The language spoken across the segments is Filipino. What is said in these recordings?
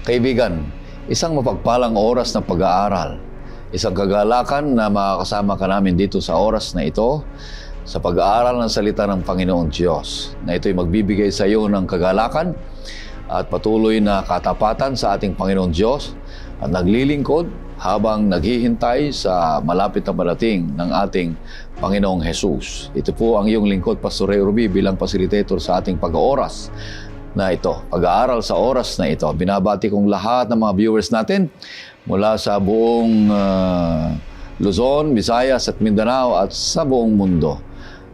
Kaibigan, isang mapagpalang oras ng pag-aaral, isang kagalakan na makakasama ka namin dito sa oras na ito sa pag-aaral ng salita ng Panginoong Diyos, na ito'y magbibigay sa iyo ng kagalakan at patuloy na katapatan sa ating Panginoong Diyos at naglilingkod habang naghihintay sa malapit na parating ng ating Panginoong Jesus. Ito po ang iyong lingkod, Pastor Ray Ruby, bilang facilitator sa ating pag-aaras na ito, pag-aaral sa oras na ito. Binabati kong lahat ng mga viewers natin mula sa buong Luzon, Visayas at Mindanao at sa buong mundo.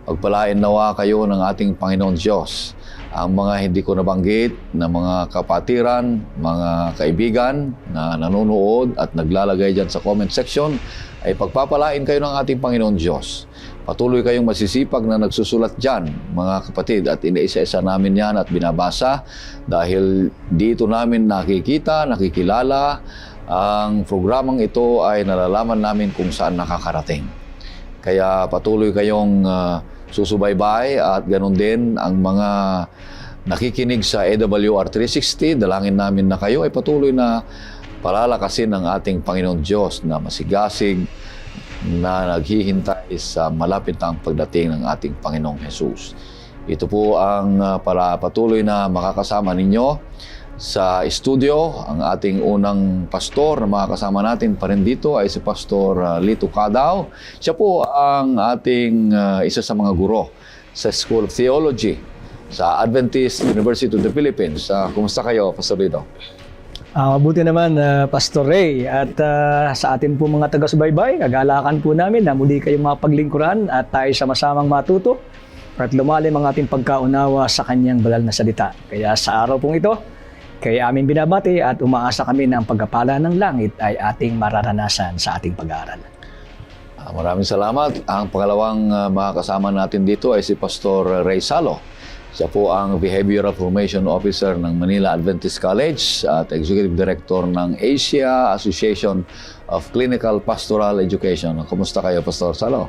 Pagpalain nawa kayo ng ating Panginoon Diyos. Ang mga hindi ko nabanggit na mga kapatiran, mga kaibigan na nanonood at naglalagay dyan sa comment section, ay pagpapalain kayo ng ating Panginoon Diyos. Patuloy kayong masisipag na nagsusulat dyan, mga kapatid, at iniisa-isa namin yan at binabasa dahil dito namin nakikita, nakikilala, ang programang ito ay nalalaman namin kung saan nakakarating. Kaya patuloy kayong susubaybay at ganun din ang mga nakikinig sa AWR 360. Dalangin namin na kayo ay patuloy na palalakasin ng ating Panginoon Diyos na masigasig na naghihintay sa malapit na ang pagdating ng ating Panginoong Jesus. Ito po ang para patuloy na makakasama ninyo sa studio. Ang ating unang pastor na makakasama natin pa rin dito ay si Pastor Lito Cadaw. Siya po ang ating isa sa mga guro sa School of Theology sa Adventist University of the Philippines. Kumusta kayo, Pastor Lito? Mabuti naman, Pastor Ray. At sa atin po mga taga-subaybay, kagalakan po namin na muli kayong mapaglingkuran at tayo sama-samang matuto at lumalim ang ating pagkaunawa sa kanyang banal na salita. Kaya sa araw pong ito, kaya aming binabati at umaasa kami na ang pagkapala ng langit ay ating mararanasan sa ating pag-aaral. Maraming salamat. Ang pangalawang makakasama natin dito ay si Pastor Ray Salo. Siya po ang Behavioral Formation Officer ng Manila Adventist College at Executive Director ng Asia Association of Clinical Pastoral Education. Kumusta kayo, Pastor Salo?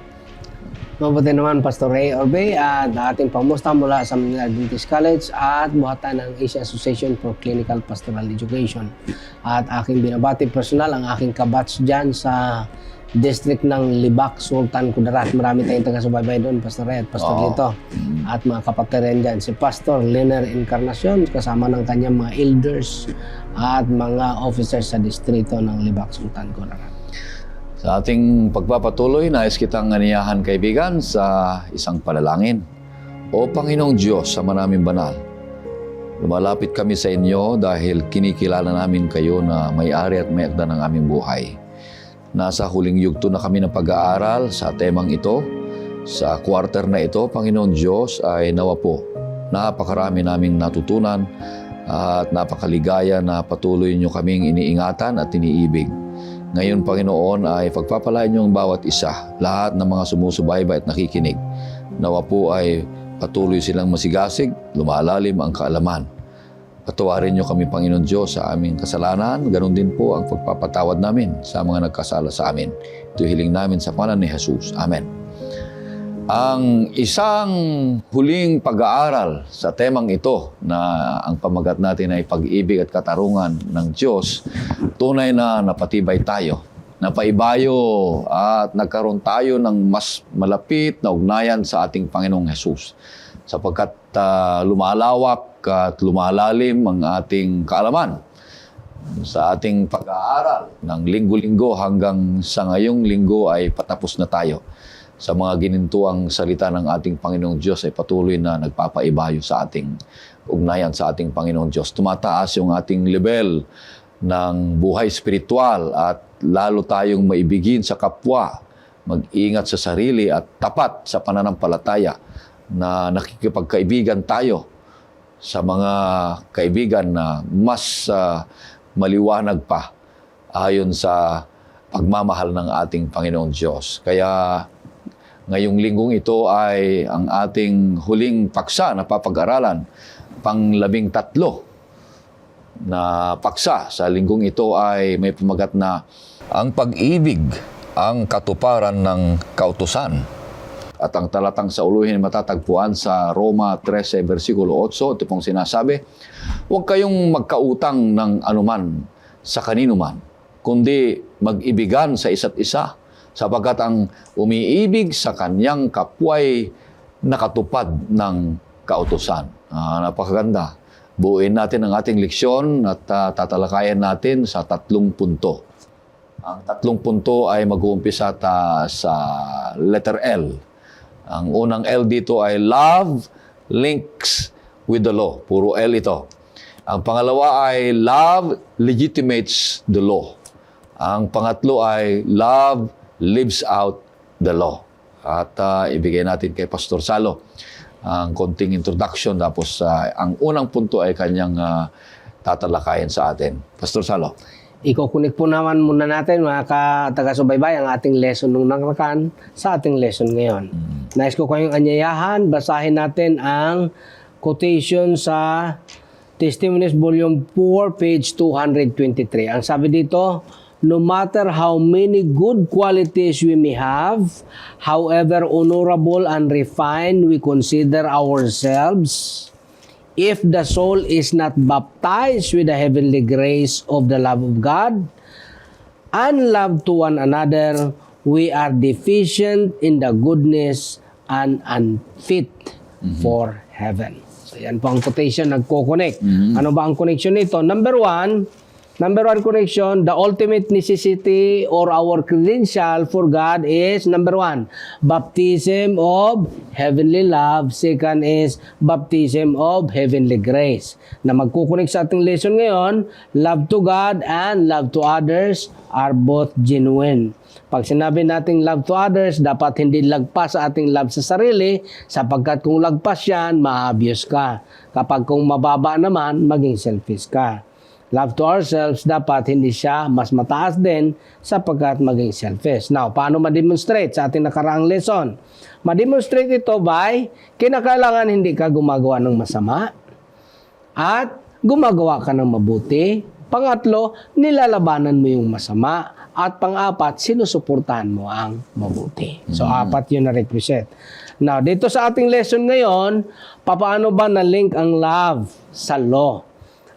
Mabuti naman, Pastor Ray Orbe, at ating pamusta mula sa Manila Adventist College at buhatan ng Asia Association for Clinical Pastoral Education. At aking binabati personal ang aking kabatch dyan sa district ng Libak, Sultan Kudarat. Marami tayong taga-subaybay doon, Pastor Ray at Pastor Lito. At mga kapatiran dyan, si Pastor Leonard Encarnacion, kasama ng kanyang mga elders at mga officers sa distrito ng Libak, Sultan Kudarat. Sa ating pagpapatuloy, nais kitang ganiyahan, kaibigan, sa isang panalangin. O Panginoong Diyos, Ama naming banal, lumalapit kami sa inyo dahil kinikilala namin kayo na may-ari at may-akda ng aming buhay. Nasa huling yugto na kami ng pag-aaral sa temang ito. Sa quarter na ito, Panginoon Diyos, ay nawa po, napakarami naming natutunan at napakaligaya na patuloy niyo kaming iniingatan at iniibig. Ngayon, Panginoon, ay pagpapalain niyo ang bawat isa, lahat ng mga sumusubaybay at nakikinig. Nawa po ay patuloy silang masigasig, lumalalim ang kaalaman. Patawarin niyo kami, Panginoon Diyos, sa aming kasalanan. Ganon din po ang pagpapatawad namin sa mga nagkasala sa amin. Ito hiling namin sa pangalan ni Jesus. Amen. Ang isang huling pag-aaral sa temang ito na ang pamagat natin ay pag-ibig at katarungan ng Diyos, tunay na napatibay tayo, napaibayo at nagkaroon tayo ng mas malapit na ugnayan sa ating Panginoong Jesus. Sapagkat lumalawak at lumalalim ang ating kaalaman sa ating pag-aaral ng linggo-linggo hanggang sa ngayong linggo ay patapos na tayo. Sa mga ginintuang salita ng ating Panginoong Diyos ay patuloy na nagpapaibayo sa ating ugnayan sa ating Panginoong Diyos. Tumataas yung ating level ng buhay spiritual at lalo tayong maibigin sa kapwa, mag-ingat sa sarili at tapat sa pananampalataya na nakikipagkaibigan tayo sa mga kaibigan na mas maliwanag pa ayon sa pagmamahal ng ating Panginoong Diyos. Kaya ngayong linggong ito ay ang ating huling paksa na papag-aralan, pang-13 na paksa. Sa linggong ito ay may pamagat na ang pag-ibig, ang katuparan ng kautusan. At ang talatang sa uluhin matatagpuan sa Roma 13, versikulo 8. Ito pong sinasabi, huwag kayong magkautang ng anuman sa kanino man, kundi mag-ibigan sa isa't isa, sapagkat ang umiibig sa kanyang kapwa'y nakatupad ng kautusan. Napakaganda. Buuin natin ang ating leksyon at tatalakayan natin sa 3 punto. Ang 3 punto ay mag-uumpisa sa letter L. Ang unang L dito ay love links with the law. Puro L ito. Ang pangalawa ay love legitimates the law. Ang pangatlo ay love lives out the law. At ibigay natin kay Pastor Salo ang konting introduction, tapos ang unang punto ay kanyang tatalakayan sa atin. Pastor Salo. Iko-connect po naman muna natin mga taga-subaybay ang ating lesson nung nakaraan sa ating lesson ngayon. Nais ko kayong anyayahan, basahin natin ang quotation sa Testimonies Volume 4, page 223. Ang sabi dito, no matter how many good qualities we may have, however honorable and refined we consider ourselves, if the soul is not baptized with the heavenly grace of the love of God and love to one another, we are deficient in the goodness and unfit for heaven. So yan po ang quotation, nagko-connect. Ano ba ang connection nito? Number one connection, the ultimate necessity or our credential for God is, number 1, baptism of heavenly love. Second is baptism of heavenly grace. Na magkukunik sa ating lesson ngayon, love to God and love to others are both genuine. Pag sinabi nating love to others, dapat hindi lagpas sa ating love sa sarili, sapagkat kung lagpas yan, ma-abuse ka. Kapag kung mababa naman, maging selfish ka. Love to ourselves, dapat hindi siya mas mataas din sapagkat maging selfish. Now, paano ma-demonstrate sa ating nakaraang lesson? Ma-demonstrate ito by kinakailangan hindi ka gumagawa ng masama at gumagawa ka ng mabuti. Pangatlo, nilalabanan mo yung masama. At pang-apat, sinusuportahan mo ang mabuti. So, 4 yun na requisite. Now, dito sa ating lesson ngayon, paano ba na-link ang love sa law?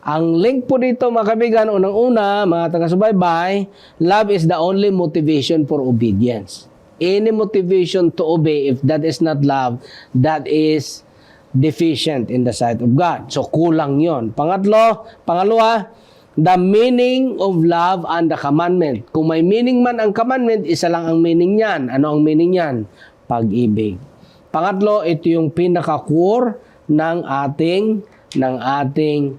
Ang link po dito, mga kaibigan, unang-una, mga taga-subaybay, love is the only motivation for obedience. Any motivation to obey, if that is not love, that is deficient in the sight of God. So, kulang yon. Pangalawa, the meaning of love and the commandment. Kung may meaning man ang commandment, isa lang ang meaning niyan. Ano ang meaning niyan? Pag-ibig. Pangatlo, ito yung pinaka-core ng ating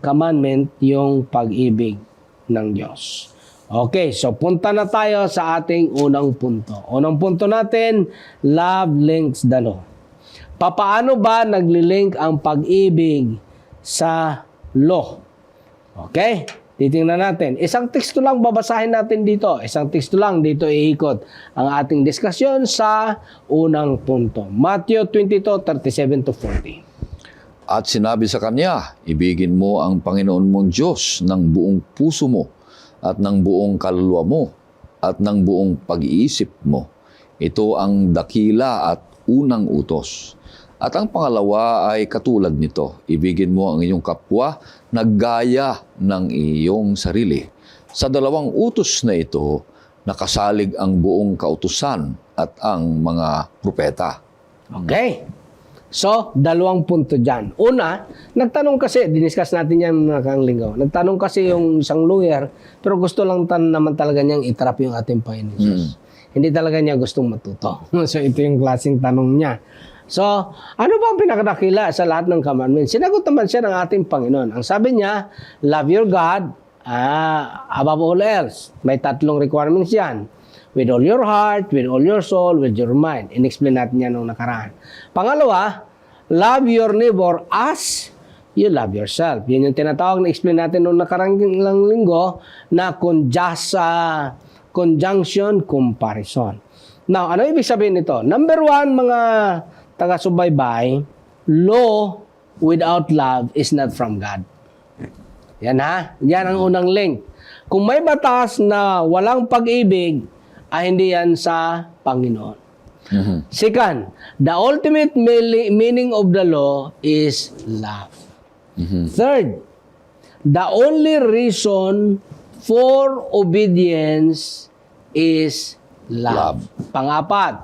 commandment, yung pag-ibig ng Diyos. Okay, so punta na tayo sa ating unang punto. Unang punto natin, love links the law. Paano ba naglilink ang pag-ibig sa law? Okay, titingnan natin. Isang teksto lang babasahin natin dito. Isang teksto lang dito iikot ang ating diskusyon sa unang punto. Matthew 22:37-40. At sinabi sa kanya, ibigin mo ang Panginoon mong Diyos ng buong puso mo at ng buong kaluluwa mo at ng buong pag-iisip mo. Ito ang dakila at unang utos. At ang pangalawa ay katulad nito, ibigin mo ang iyong kapwa na gaya ng iyong sarili. Sa 2 utos na ito, nakasalig ang buong kautusan at ang mga propeta. Okay. So, 2 punto dyan. Una, nagtanong kasi, diniscuss natin yan nakang linggo. Nagtanong kasi yung isang lawyer, pero gusto lang naman talaga niyang itrap yung ating Panginoon Jesus. Hindi talaga niya gustong matuto. So, ito yung klaseng tanong niya. So, ano ba ang pinakadakila sa lahat ng commandments? Sinagot naman siya ng ating Panginoon. Ang sabi niya, love your God above all else. May 3 requirements yan. With all your heart, with all your soul, with your mind. In-explain natin yan nung nakaraan. Pangalawa, love your neighbor as you love yourself. Yan yung tinatawag na explain natin nung nakarang linggo na conjunction comparison. Now, ano ibig sabihin nito? Number 1, mga taga-subaybay, law without love is not from God. Yan ha? Yan ang unang link. Kung may batas na walang pag-ibig, ay hindi yan sa Panginoon. Second, the ultimate meaning of the law is love. Third, the only reason for obedience is love. Pangapat,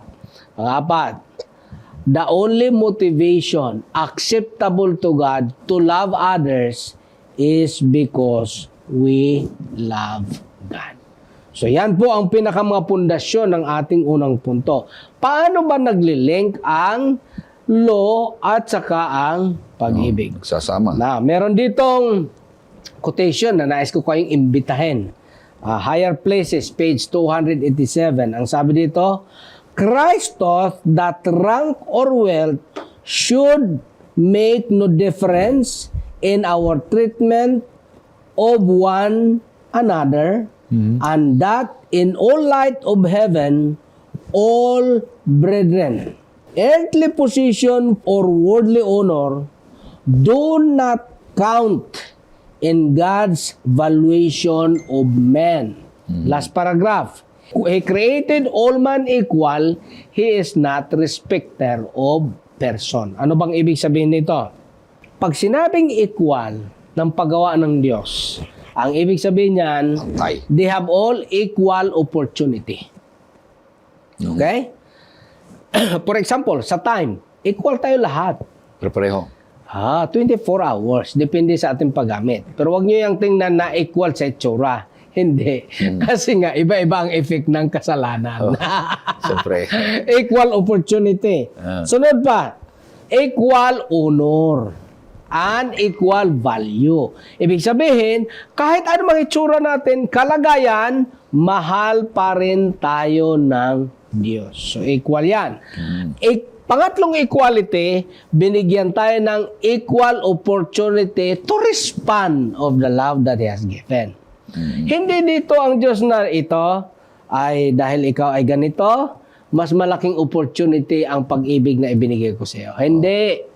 the only motivation acceptable to God to love others is because we love God. So yan po ang pinakammga pundasyon ng ating unang punto. Paano ba nagli-link ang law at saka ang pag-ibig? Sasama. Na, meron ditong quotation na nais ko kayong imbitahin. Higher Places, page 287. Ang sabi dito, Christ taught that rank or wealth should make no difference in our treatment of one another, and that in all light of heaven, all brethren, earthly position or worldly honor do not count in God's valuation of men. Last paragraph. He created all man equal, He is not respecter of person. Ano bang ibig sabihin nito? Pag sinabing equal ng paggawa ng Diyos, ang ibig sabihin niyan, Pantay. they have all equal opportunity. Okay? For example, sa time, equal tayo lahat. Prepareho. 24 hours. Depende sa ating paggamit. Pero wag nyo yung tingnan na equal sa itsura. Hindi. Kasi nga, iba-iba ang effect ng kasalanan. Siyempre. Equal opportunity. Sunod pa, equal honor and equal value. Ibig sabihin, kahit ano mang itsura natin, kalagayan, mahal pa rin tayo ng Diyos. So, equal yan. Pangatlong equality, binigyan tayo ng equal opportunity to respond of the love that He has given. Hindi dito ang Diyos na ito ay dahil ikaw ay ganito, mas malaking opportunity ang pag-ibig na ibinigay ko sa iyo. Hindi.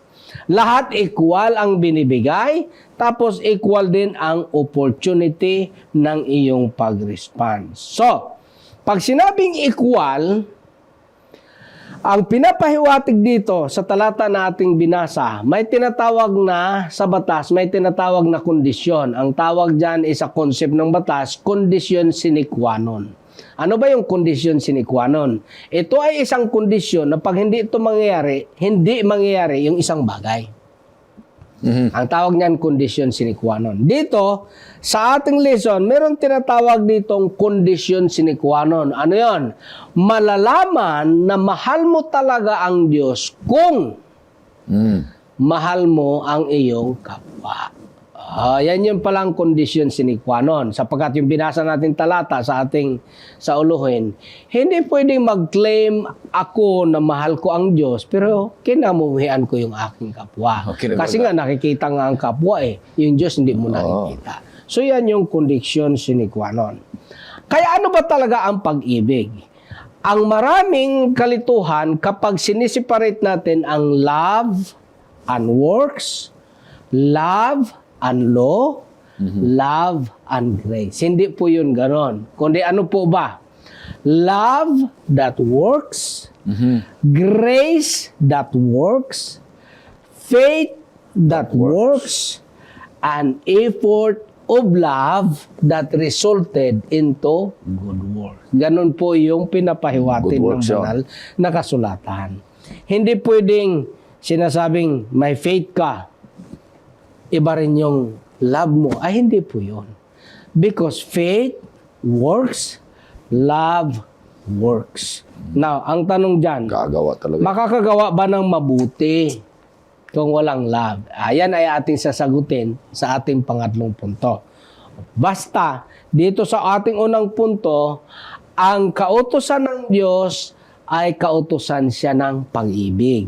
Lahat equal ang binibigay, tapos equal din ang opportunity ng iyong pag-respond. So, pag sinabing equal, ang pinapahiwatig dito sa talata na ating binasa, may tinatawag na sa batas, may tinatawag na kondisyon. Ang tawag dyan is sa concept ng batas, kondisyon sine qua non. Ano ba yung kondisyon sine qua non? Ito ay isang kondisyon na pag hindi ito mangyayari, hindi mangyayari yung isang bagay. Ang tawag niyan kondisyon sine qua non. Dito, sa ating lesson, meron tinatawag ditong kondisyon sine qua non. Ano yon? Malalaman na mahal mo talaga ang Diyos kung mahal mo ang iyong kapwa. Yan yung palang kondisyon sine qua non. Sapagkat yung binasa natin talata sa ating sa uluhin, hindi pwedeng mag-claim ako na mahal ko ang Diyos, pero kinamuhian ko yung aking kapwa. Okay, Kasi nga nakikita nga ang kapwa yung Diyos hindi mo nakikita. So yan yung kondisyon sine qua non. Kaya ano ba talaga ang pag-ibig? Ang maraming kalituhan kapag sinisiparate natin ang love and works, love and law, love and grace. Hindi po yun ganon. Kundi ano po ba? Love that works, grace that works, faith that works, and effort of love that resulted into good works. Ganon po yung pinapahiwatig ng banal na kasulatan. Hindi pwedeng sinasabing may faith ka, iba rin yung love mo. Ay, hindi po yun. Because faith works, love works. Now, ang tanong dyan, Gagawa talaga. makakagawa ba ng mabuti kung walang love? Ayan ay ating sasagutin sa ating pangatlong punto. Basta, dito sa ating unang punto, ang kautusan ng Diyos ay kautusan siya ng pag-ibig.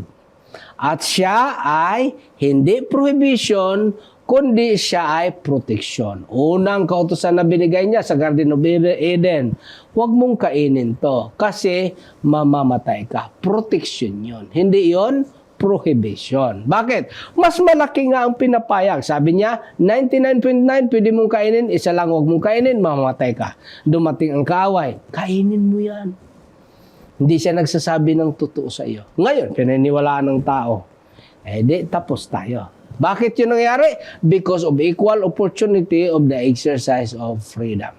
At siya ay hindi prohibition, kundi siya ay protection. Unang kautusan na binigay niya sa Garden of Eden, huwag mong kainin to kasi mamamatay ka. Protection yon. Hindi yon prohibition. Bakit? Mas malaki nga ang pinapayag. Sabi niya, 99.9 pwede mong kainin, isa lang huwag mong kainin, mamamatay ka. Dumating ang kaaway, kainin mo yan. Hindi siya nagsasabi ng totoo sa iyo. Ngayon, pinaniwalaan ng tao. Di, tapos tayo. Bakit yun nangyari? Because of equal opportunity of the exercise of freedom.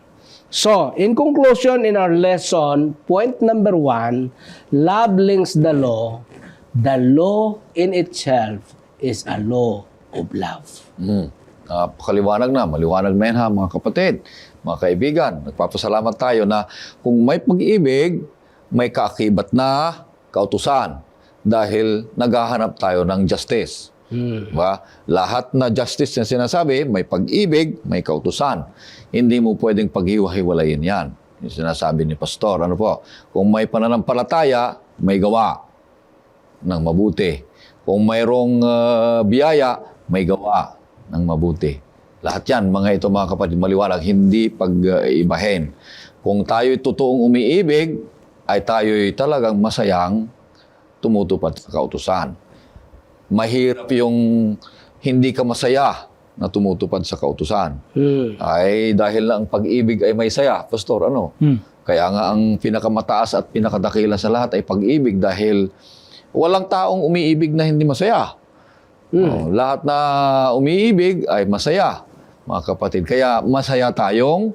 So, in conclusion, in our lesson, point number 1, love links the law. The law in itself is a law of love. Napakaliwanag na, maliwanag na yan ha mga kapatid, mga kaibigan. Nagpapasalamat tayo na kung may pag-ibig, may kaakibat na kautusan dahil naghahanap tayo ng justice. Diba? Lahat na justice na sinasabi, may pag-ibig, may kautusan. Hindi mo pwedeng paghiwa-hiwalayin yan. Yung sinasabi ni Pastor, ano po, kung may pananampalataya, may gawa ng mabuti. Kung mayroong biyaya, may gawa ng mabuti. Lahat yan, mga ito mga kapatid, maliwanag, hindi pag-ibahin. Kung tayo'y totoong umiibig, ay tayo'y talagang masayang tumutupad sa kautusan. Mahirap yung hindi ka masaya na tumutupad sa kautusan. Ay dahil lang pag-ibig ay may saya. Pastor, ano? Kaya nga ang pinakamataas at pinakadakila sa lahat ay pag-ibig dahil walang taong umiibig na hindi masaya. Lahat na umiibig ay masaya, mga kapatid. Kaya masaya tayong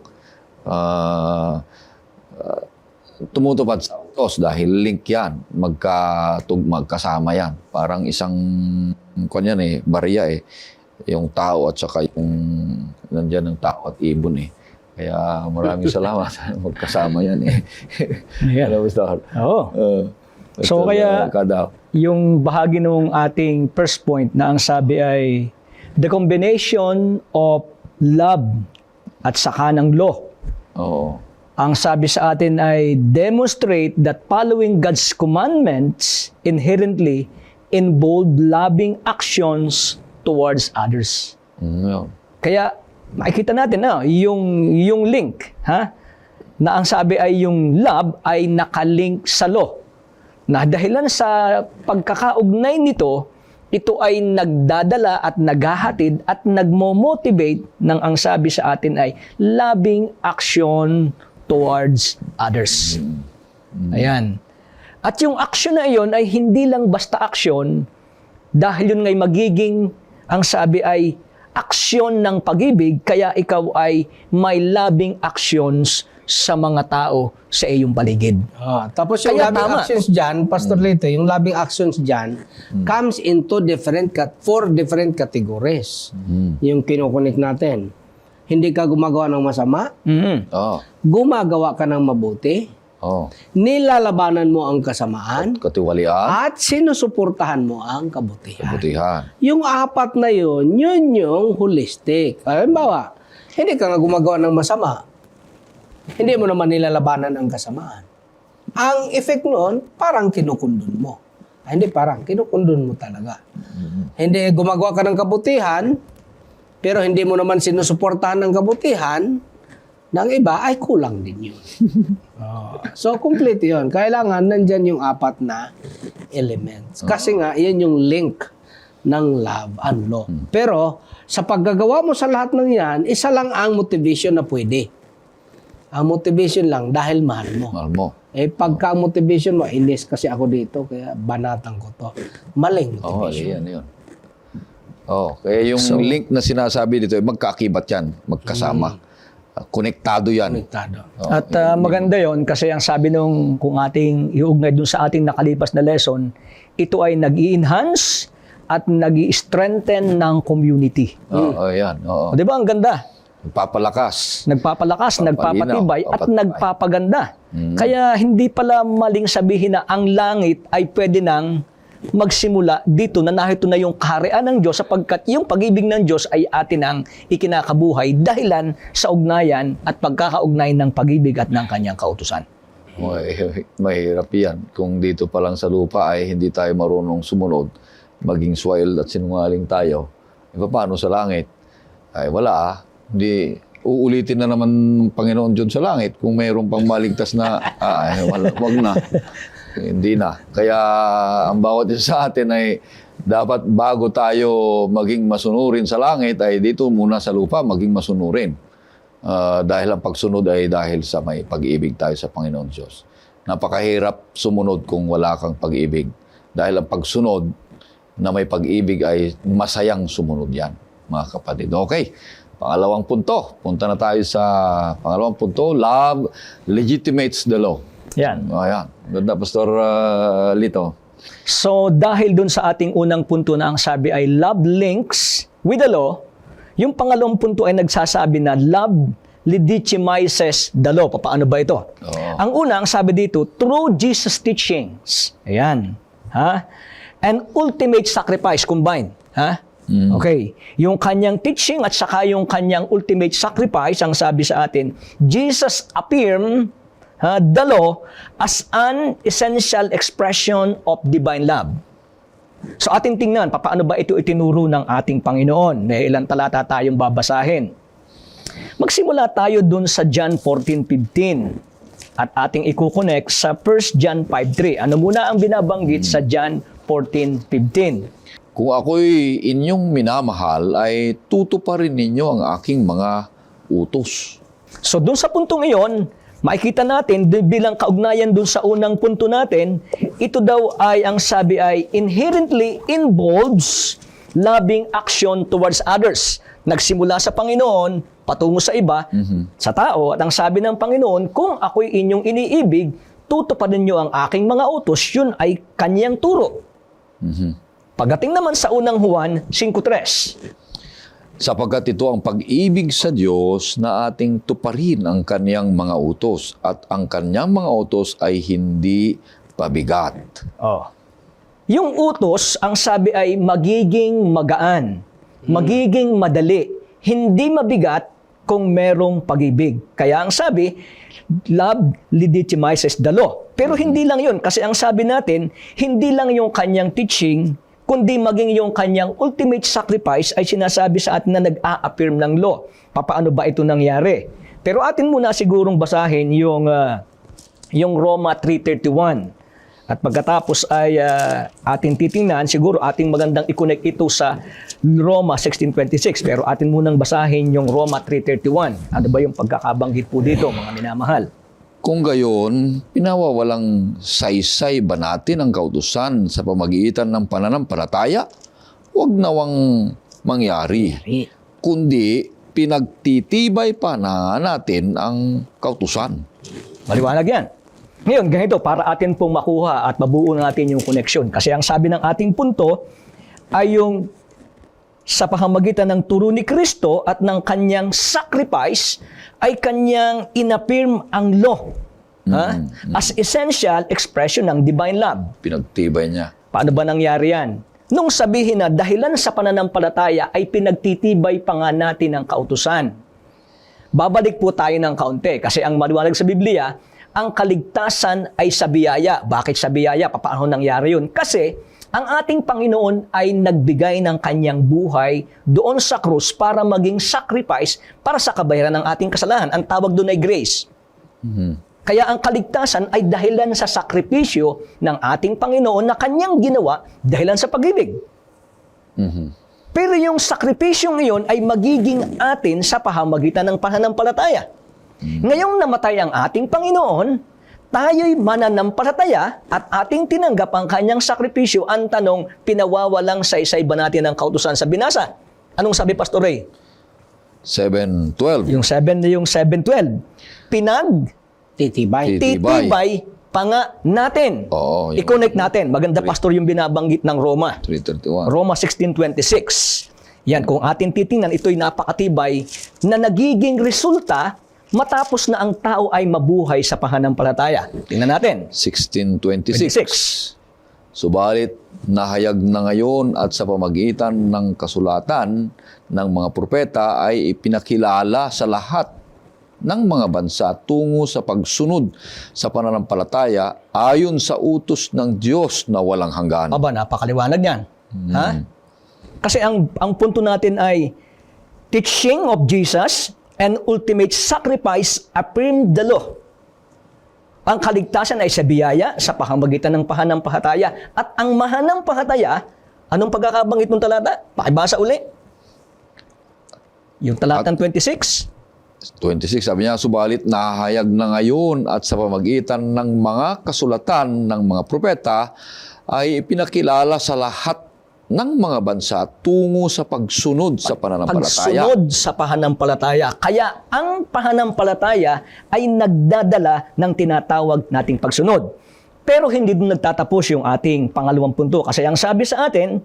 tumutupad sa utos dahil link yan. Magkasama yan. Parang isang, kanyan barya yung tao at saka yung, nandyan ng tao at ibon Kaya maraming salamat. Magkasama yan Ayan. Hello, Pastor. Oo. So kaya, yung bahagi ng ating first point na ang sabi ay the combination of love at saka ng law. Oo. Ang sabi sa atin ay demonstrate that following God's commandments inherently involve loving actions towards others. Yun. Kaya makikita natin yung link na ang sabi ay yung love ay nakalink sa law. Na dahilan sa pagkakaugnay nito, ito ay nagdadala at naghahatid at nagmo-motivate ng ang sabi sa atin ay loving action towards others. Ayan. At yung action na iyon ay hindi lang basta action dahil yun ngay magiging, ang sabi ay aksyon ng pag-ibig, kaya ikaw ay may loving actions sa mga tao sa iyong paligid. Tapos yung Kaya loving tama. actions dyan, Pastor Lito, yung loving actions dyan comes into four different categories. Yung kinukunik natin. Hindi ka gumagawa ng masama, Oo. gumagawa ka ng mabuti, Oo. nilalabanan mo ang kasamaan, Katiwalian. at sinusuportahan mo ang kabutihan. Kabutihan. Yung apat na yun yung holistic. Halimbawa, hindi ka nga gumagawa ng masama, hindi mo naman nilalabanan ang kasamaan. Ang effect noon, parang kinukundon mo. Hindi parang, kinukundon mo talaga. Hindi gumagawa ka ng kabutihan, pero hindi mo naman sinusuportahan ng kabutihan, ng iba ay kulang din yun. So, complete yun. Kailangan nandyan yung apat na elements. Kasi nga, yan yung link ng love and law. Pero, sa paggagawa mo sa lahat ng yan, isa lang ang motivation na pwede. Ang motivation lang dahil mahal mo. Mahal mo. Pagka ang motivation mo, inis kasi ako dito, kaya banatan ko to. Maling Oo, motivation. yan. Kaya yung link na sinasabi dito, magkaakibat yan, magkasama. Konektado yan. Konektado. At maganda yon kasi ang sabi nung kung ating iugnay dun sa ating nakalipas na lesson, ito ay nag-i-enhance at nag-i-strengthen ng community. Oo, yan. Oo. O, di ba ang ganda? Nagpapalakas. Nagpapalakas, Papalinaw, nagpapatibay, at papatibay. nagpapaganda. Kaya hindi pala maling sabihin na ang langit ay pwede nang magsimula dito na narito na yung kaharian ng Diyos sapagkat yung pag-ibig ng Diyos ay atin ang ikinakabuhay dahilan sa ugnayan at pagkakaugnay ng pag-ibig at ng kanyang kautusan. Mahirap yan. Kung dito pa lang sa lupa ay hindi tayo marunong sumunod, maging swile at sinungaling tayo, paano sa langit? Ay wala Hindi, uulitin na naman ng Panginoon Diyos sa langit kung mayroon pang maligtas na, wag na. Hindi na. Kaya ang bawat isa sa atin ay dapat bago tayo maging masunurin sa langit ay dito muna sa lupa maging masunurin. Dahil ang pagsunod ay dahil sa may pag-ibig tayo sa Panginoon Diyos. Napakahirap sumunod kung wala kang pag-ibig. Dahil ang pagsunod na may pag-ibig ay masayang sumunod yan, mga kapatid. Okay, pangalawang punto. Punta na tayo sa pangalawang punto. Love legitimates the law. Yan. Ayan. Ganda, Pastor Lito. So, dahil dun sa ating unang punto na ang sabi ay love links with the law, yung pangalawang punto ay nagsasabi na love legitimizes the law. Paano ba ito? Oo. Ang una, ang sabi dito, through Jesus' teachings. Ayan. Ha? And ultimate sacrifice combined. Ha? Okay. Yung kanyang teaching at saka yung kanyang ultimate sacrifice, ang sabi sa atin, Jesus affirmed the law as an essential expression of divine love. So ating tingnan, paano ba ito itinuro ng ating Panginoon? May ilang talata tayong babasahin. Magsimula tayo dun sa John 14:15 at ating ikukonect sa 1 John 5:3. Ano muna ang binabanggit sa John 14:15? Kung ako'y inyong minamahal, ay tutuparin ninyo ang aking mga utos. So dun sa puntong iyon, makikita natin bilang kaugnayan dun sa unang punto natin, ito daw ay ang sabi ay inherently involves loving action towards others. Nagsimula sa Panginoon, patungo sa iba, sa tao, at ang sabi ng Panginoon, kung ako'y inyong iniibig, tutuparin niyo ang aking mga utos, yun ay kanyang turo. Pagdating naman sa unang Juan 5:3, Sapagkat ito ang pag-ibig sa Diyos na ating tuparin ang kanyang mga utos at ang kanyang mga utos ay hindi pabigat. yung utos, ang sabi ay magiging magaan, magiging madali, hindi mabigat kung merong pag-ibig. Kaya ang sabi, love legitimizes the law. Pero hindi lang yun, kasi ang sabi natin, hindi lang yung kanyang teaching, kundi maging yung kanyang ultimate sacrifice ay sinasabi sa atin na nag-a-affirm ng law. Paano ba ito nangyari? Pero atin muna sigurong basahin yung Roma 3:31. At pagkatapos ay atin titingnan, siguro ating magandang i-connect ito sa Roma 16:26. Pero atin munang basahin yung Roma 3:31. Ano ba yung pagkakabanggit po dito, mga minamahal? Kung gayon, pinawawalang saysay ba natin ang kautusan sa pamagitan ng pananampalataya? Huwag nawang mangyari. Kundi pinagtitibay pa na natin ang kautusan. Maliwanag yan. Ngayon, ganito, para atin pong makuha at mabuo natin yung connection. Kasi ang sabi ng ating punto ay yung sa pamamagitan ng turo ni Kristo at ng kanyang sacrifice ay kanyang inaffirm ang law as essential expression ng divine love. Pinagtibay niya. Paano ba nangyari yan? Nung sabihin na dahilan sa pananampalataya ay pinagtitibay pa nga natin ang kautusan. Babalik po tayo ng kaunti kasi ang maliwanag sa Biblia, ang kaligtasan ay sa biyaya. Bakit sa biyaya? Paano nangyari yun? Kasi ang ating Panginoon ay nagbigay ng kanyang buhay doon sa krus para maging sacrifice para sa kabayaran ng ating kasalanan. Ang tawag doon ay grace. Kaya ang kaligtasan ay dahilan sa sakripisyo ng ating Panginoon na kanyang ginawa dahilan sa pag-ibig. Pero yung sakripisyong iyon ay magiging atin sa pamamagitan ng pananampalataya. Ngayong namatay ang ating Panginoon, tayo'y mananampalataya at ating tinanggap ang kanyang sakripisyo. Ang tanong, pinawawalang saysay ba natin ang kautusan sa binasa? Anong sabi, Pastor Ray? 7:12. Yung 7:12. Titibay pa nga natin. Oo, I-connect natin. Maganda, Pastor, yung binabanggit ng Roma. 3:31. Roma 16:26. Yan, kung atin titingnan, ito'y napakatibay na nagiging resulta matapos na ang tao ay mabuhay sa pananampalataya. Tingnan natin. 16:26. Subalit, nahayag na ngayon at sa pamagitan ng kasulatan ng mga propeta ay ipinakilala sa lahat ng mga bansa tungo sa pagsunod sa pananampalataya ayon sa utos ng Diyos na walang hanggan. Aba, napakaliwanag yan. Ha? Kasi ang punto natin ay teaching of Jesus and ultimate sacrifice affirmed the law. Ang kaligtasan ay sa biyaya, sa pamamagitan ng pananampalataya. At ang pananampalataya, anong pagkakabanggit ng talata? Pakibasa uli. Yung talatang 26. 26, sabi niya, subalit nahahayag na ngayon at sa pamagitan ng mga kasulatan ng mga propeta ay ipinakilala sa lahat ng mga bansa tungo sa pagsunod sa pananampalataya. Pagsunod sa pananampalataya. Kaya ang pananampalataya ay nagdadala ng tinatawag nating pagsunod. Pero hindi doon nagtatapos yung ating pangalawang punto. Kasi ang sabi sa atin,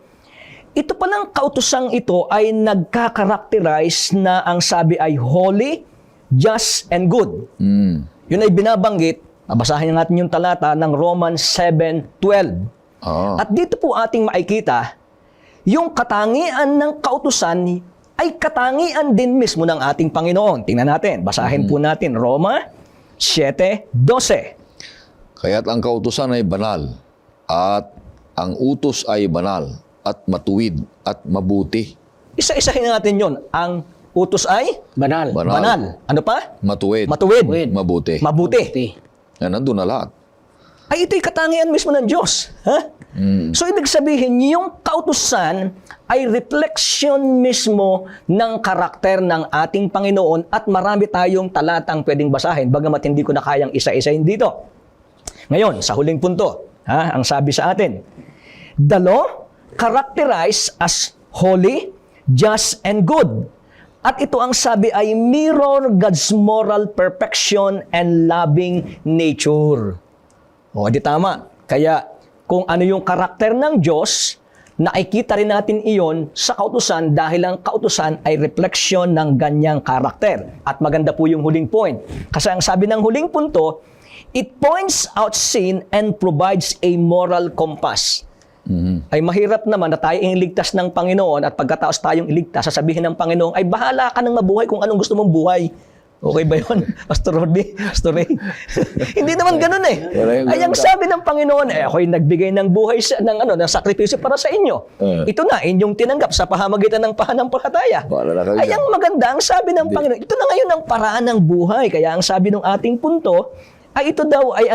ito palang kautosang ito ay nagkakarakterize na ang sabi ay holy, just, and good. Yun ay binabanggit, basahin natin yung talata ng Romans 7:12. At dito po ating makikita, yung katangian ng kautusan ay katangian din mismo ng ating Panginoon. Tingnan natin, basahin po natin Roma 7:12. Kaya't ang kautusan ay banal at ang utos ay banal at matuwid at mabuti. Isa-isahin natin yon. Ang utos ay Banal. banal. Ano pa? Matuwid. Matuwid. Mabuti. Mabuti. Yan, nandun na lahat. Ay ito'y katangian mismo ng Diyos. Ha? So ibig sabihin, yung kautusan ay reflection mismo ng karakter ng ating Panginoon at marami tayong talatang pwedeng basahin, bagamat hindi ko na kayang isa-isahin dito. Ngayon, sa huling punto, ang sabi sa atin, the law characterized as holy, just, and good. At ito ang sabi ay mirror God's moral perfection and loving nature. O, di tama. Kaya, kung ano yung karakter ng Diyos, nakikita rin natin iyon sa kautusan dahil ang kautusan ay reflection ng ganyang karakter. At maganda po yung huling point. Kasi ang sabi ng huling punto, it points out sin and provides a moral compass. Ay mahirap naman na tayo iligtas ng Panginoon at pagkatapos tayong iligtas, sasabihin ng Panginoon, ay bahala ka nang mabuhay kung anong gusto mong buhay. Okay ba yun, Pastor Rodney? Pastor Ray? Hindi naman ganun eh. Ay ang sabi ng Panginoon, ako'y nagbigay ng buhay ng sakripisyo para sa inyo. Ito na, inyong tinanggap sa pahamagitan ng pananampalataya. Ay ang maganda, ang sabi ng Panginoon, ito na ngayon ang paraan ng buhay. Kaya ang sabi ng ating punto, ay ito daw ay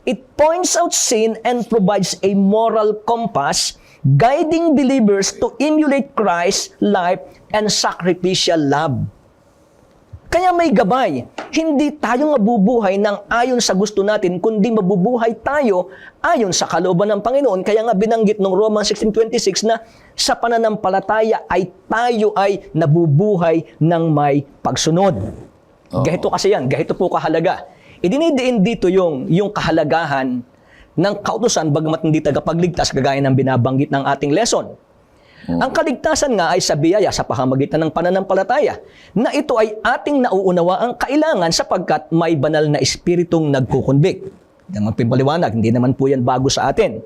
it points out sin and provides a moral compass guiding believers to emulate Christ's life and sacrificial love. Kaya may gabay. Hindi tayo mabubuhay ng ayon sa gusto natin, kundi mabubuhay tayo ayon sa kalooban ng Panginoon. Kaya nga binanggit ng Romans 16:26 na sa pananampalataya ay tayo ay nabubuhay ng may pagsunod. Gahito kasi yan, gahito po kahalaga. Idinidiin dito yung kahalagahan ng kautusan bagamat hindi tagapagligtas kagaya ng binabanggit ng ating lesson. Ang kaligtasan nga ay sa biyaya sa pamamagitan ng pananampalataya na ito ay ating nauunawa ang kailangan sapagkat may banal na espiritong nagkukonvict. Ang magpipaliwanag, hindi naman po yan bago sa atin.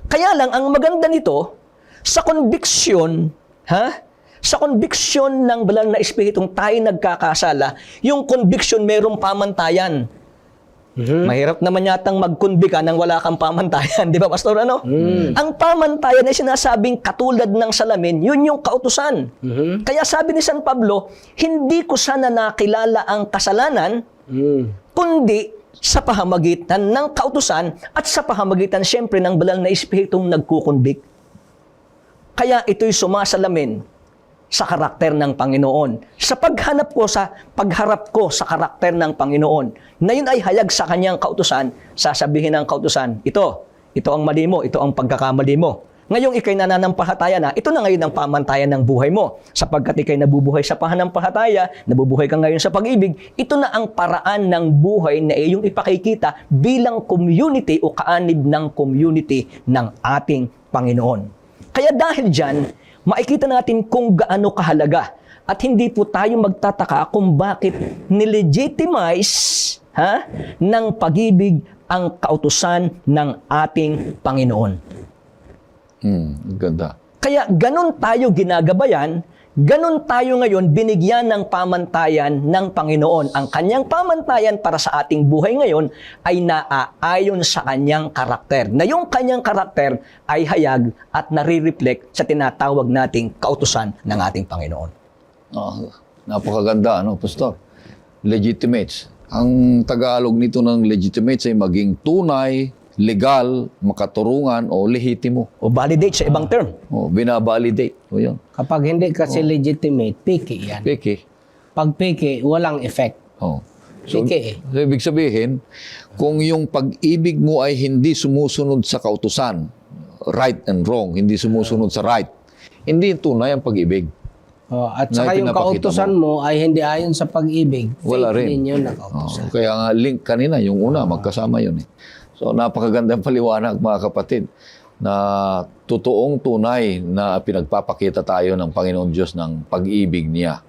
Kaya lang, ang maganda nito, sa conviction, sa conviction ng banal na espiritong tayo nagkakasala, yung conviction merong pamantayan. Mahirap naman yatang mag-convict ka nang wala kang pamantayan. Di ba, Pastor? Ang pamantayan ay sinasabing katulad ng salamin, yun yung kautusan. Kaya sabi ni San Pablo, hindi ko sana nakilala ang kasalanan, kundi sa pahamagitan ng kautusan at sa pahamagitan siyempre ng banal na espiritong nagkukonvict. Kaya ito'y sumasalamin sa karakter ng Panginoon. Sa pagharap ko sa karakter ng Panginoon, na yun ay hayag sa kanyang kautusan, sasabihin ng kautusan, ito ang mali mo, ito ang pagkakamali mo. Ngayong ikay nananampalataya na, ito na ngayon ang pamantayan ng buhay mo. Sapagkat ikay nabubuhay sa pananampalataya, nabubuhay ka ngayon sa pag-ibig, ito na ang paraan ng buhay na iyong ipakikita bilang community o kaanib ng community ng ating Panginoon. Kaya dahil dyan, makikita natin kung gaano kahalaga at hindi po tayo magtataka kung bakit nilegitimize ng pag-ibig ang kautusan ng ating Panginoon. Ganda. Kaya ganun tayo ginagabayan, ganun tayo ngayon binigyan ng pamantayan ng Panginoon. Ang kanyang pamantayan para sa ating buhay ngayon ay naaayon sa kanyang karakter. Na yung kanyang karakter ay hayag at nare-reflect sa tinatawag nating kautusan ng ating Panginoon. Napakaganda, Pastor? Legitimates. Ang Tagalog nito ng legitimates ay maging tunay, legal, makaturungan o lehitimo. O validate sa ibang term. Binabalidate. O yun. Kapag hindi kasi legitimate, picky yan. Peke. Pag peke, walang effect. Oh. So, Peke. so, ibig sabihin, kung yung pag-ibig mo ay hindi sumusunod sa kautusan, right and wrong, hindi sumusunod sa right, hindi tunay ang pag-ibig. Oh, at Na saka yung pinapakita kautusan mo ay hindi ayon sa pag-ibig. Wala Fake rin. din yun na Oh, kautusan. kaya nga link kanina, yung una, magkasama yun eh. So napakagandang paliwanag mga kapatid na totoong tunay na pinagpapakita tayo ng Panginoon Diyos ng pag-ibig niya.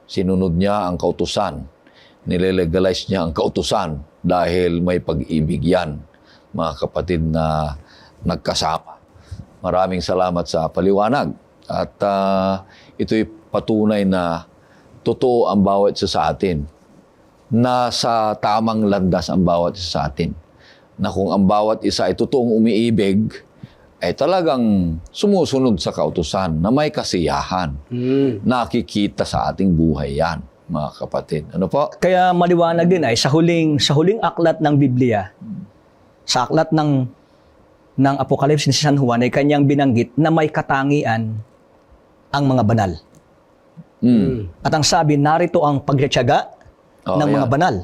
Sinunod niya ang kautusan. Nilelegalize niya ang kautusan dahil may pag-ibig yan, mga kapatid na nagkasama. Maraming salamat sa paliwanag. At ito'y patunay na totoo ang bawat isa sa atin. Nasa tamang landas ang bawat isa sa atin. Na kung ang bawat isa ay totoong umiibig, ay talagang sumusunod sa kautusan na may kasiyahan. Nakikita sa ating buhay yan, mga kapatid. Ano po? Kaya maliwanag din ay sa huling aklat ng Biblia, sa aklat ng Apocalypse ni San Juan ay kanyang binanggit na may katangian ang mga banal. At ang sabi, narito ang pagtitiyaga ng mga yan. banal.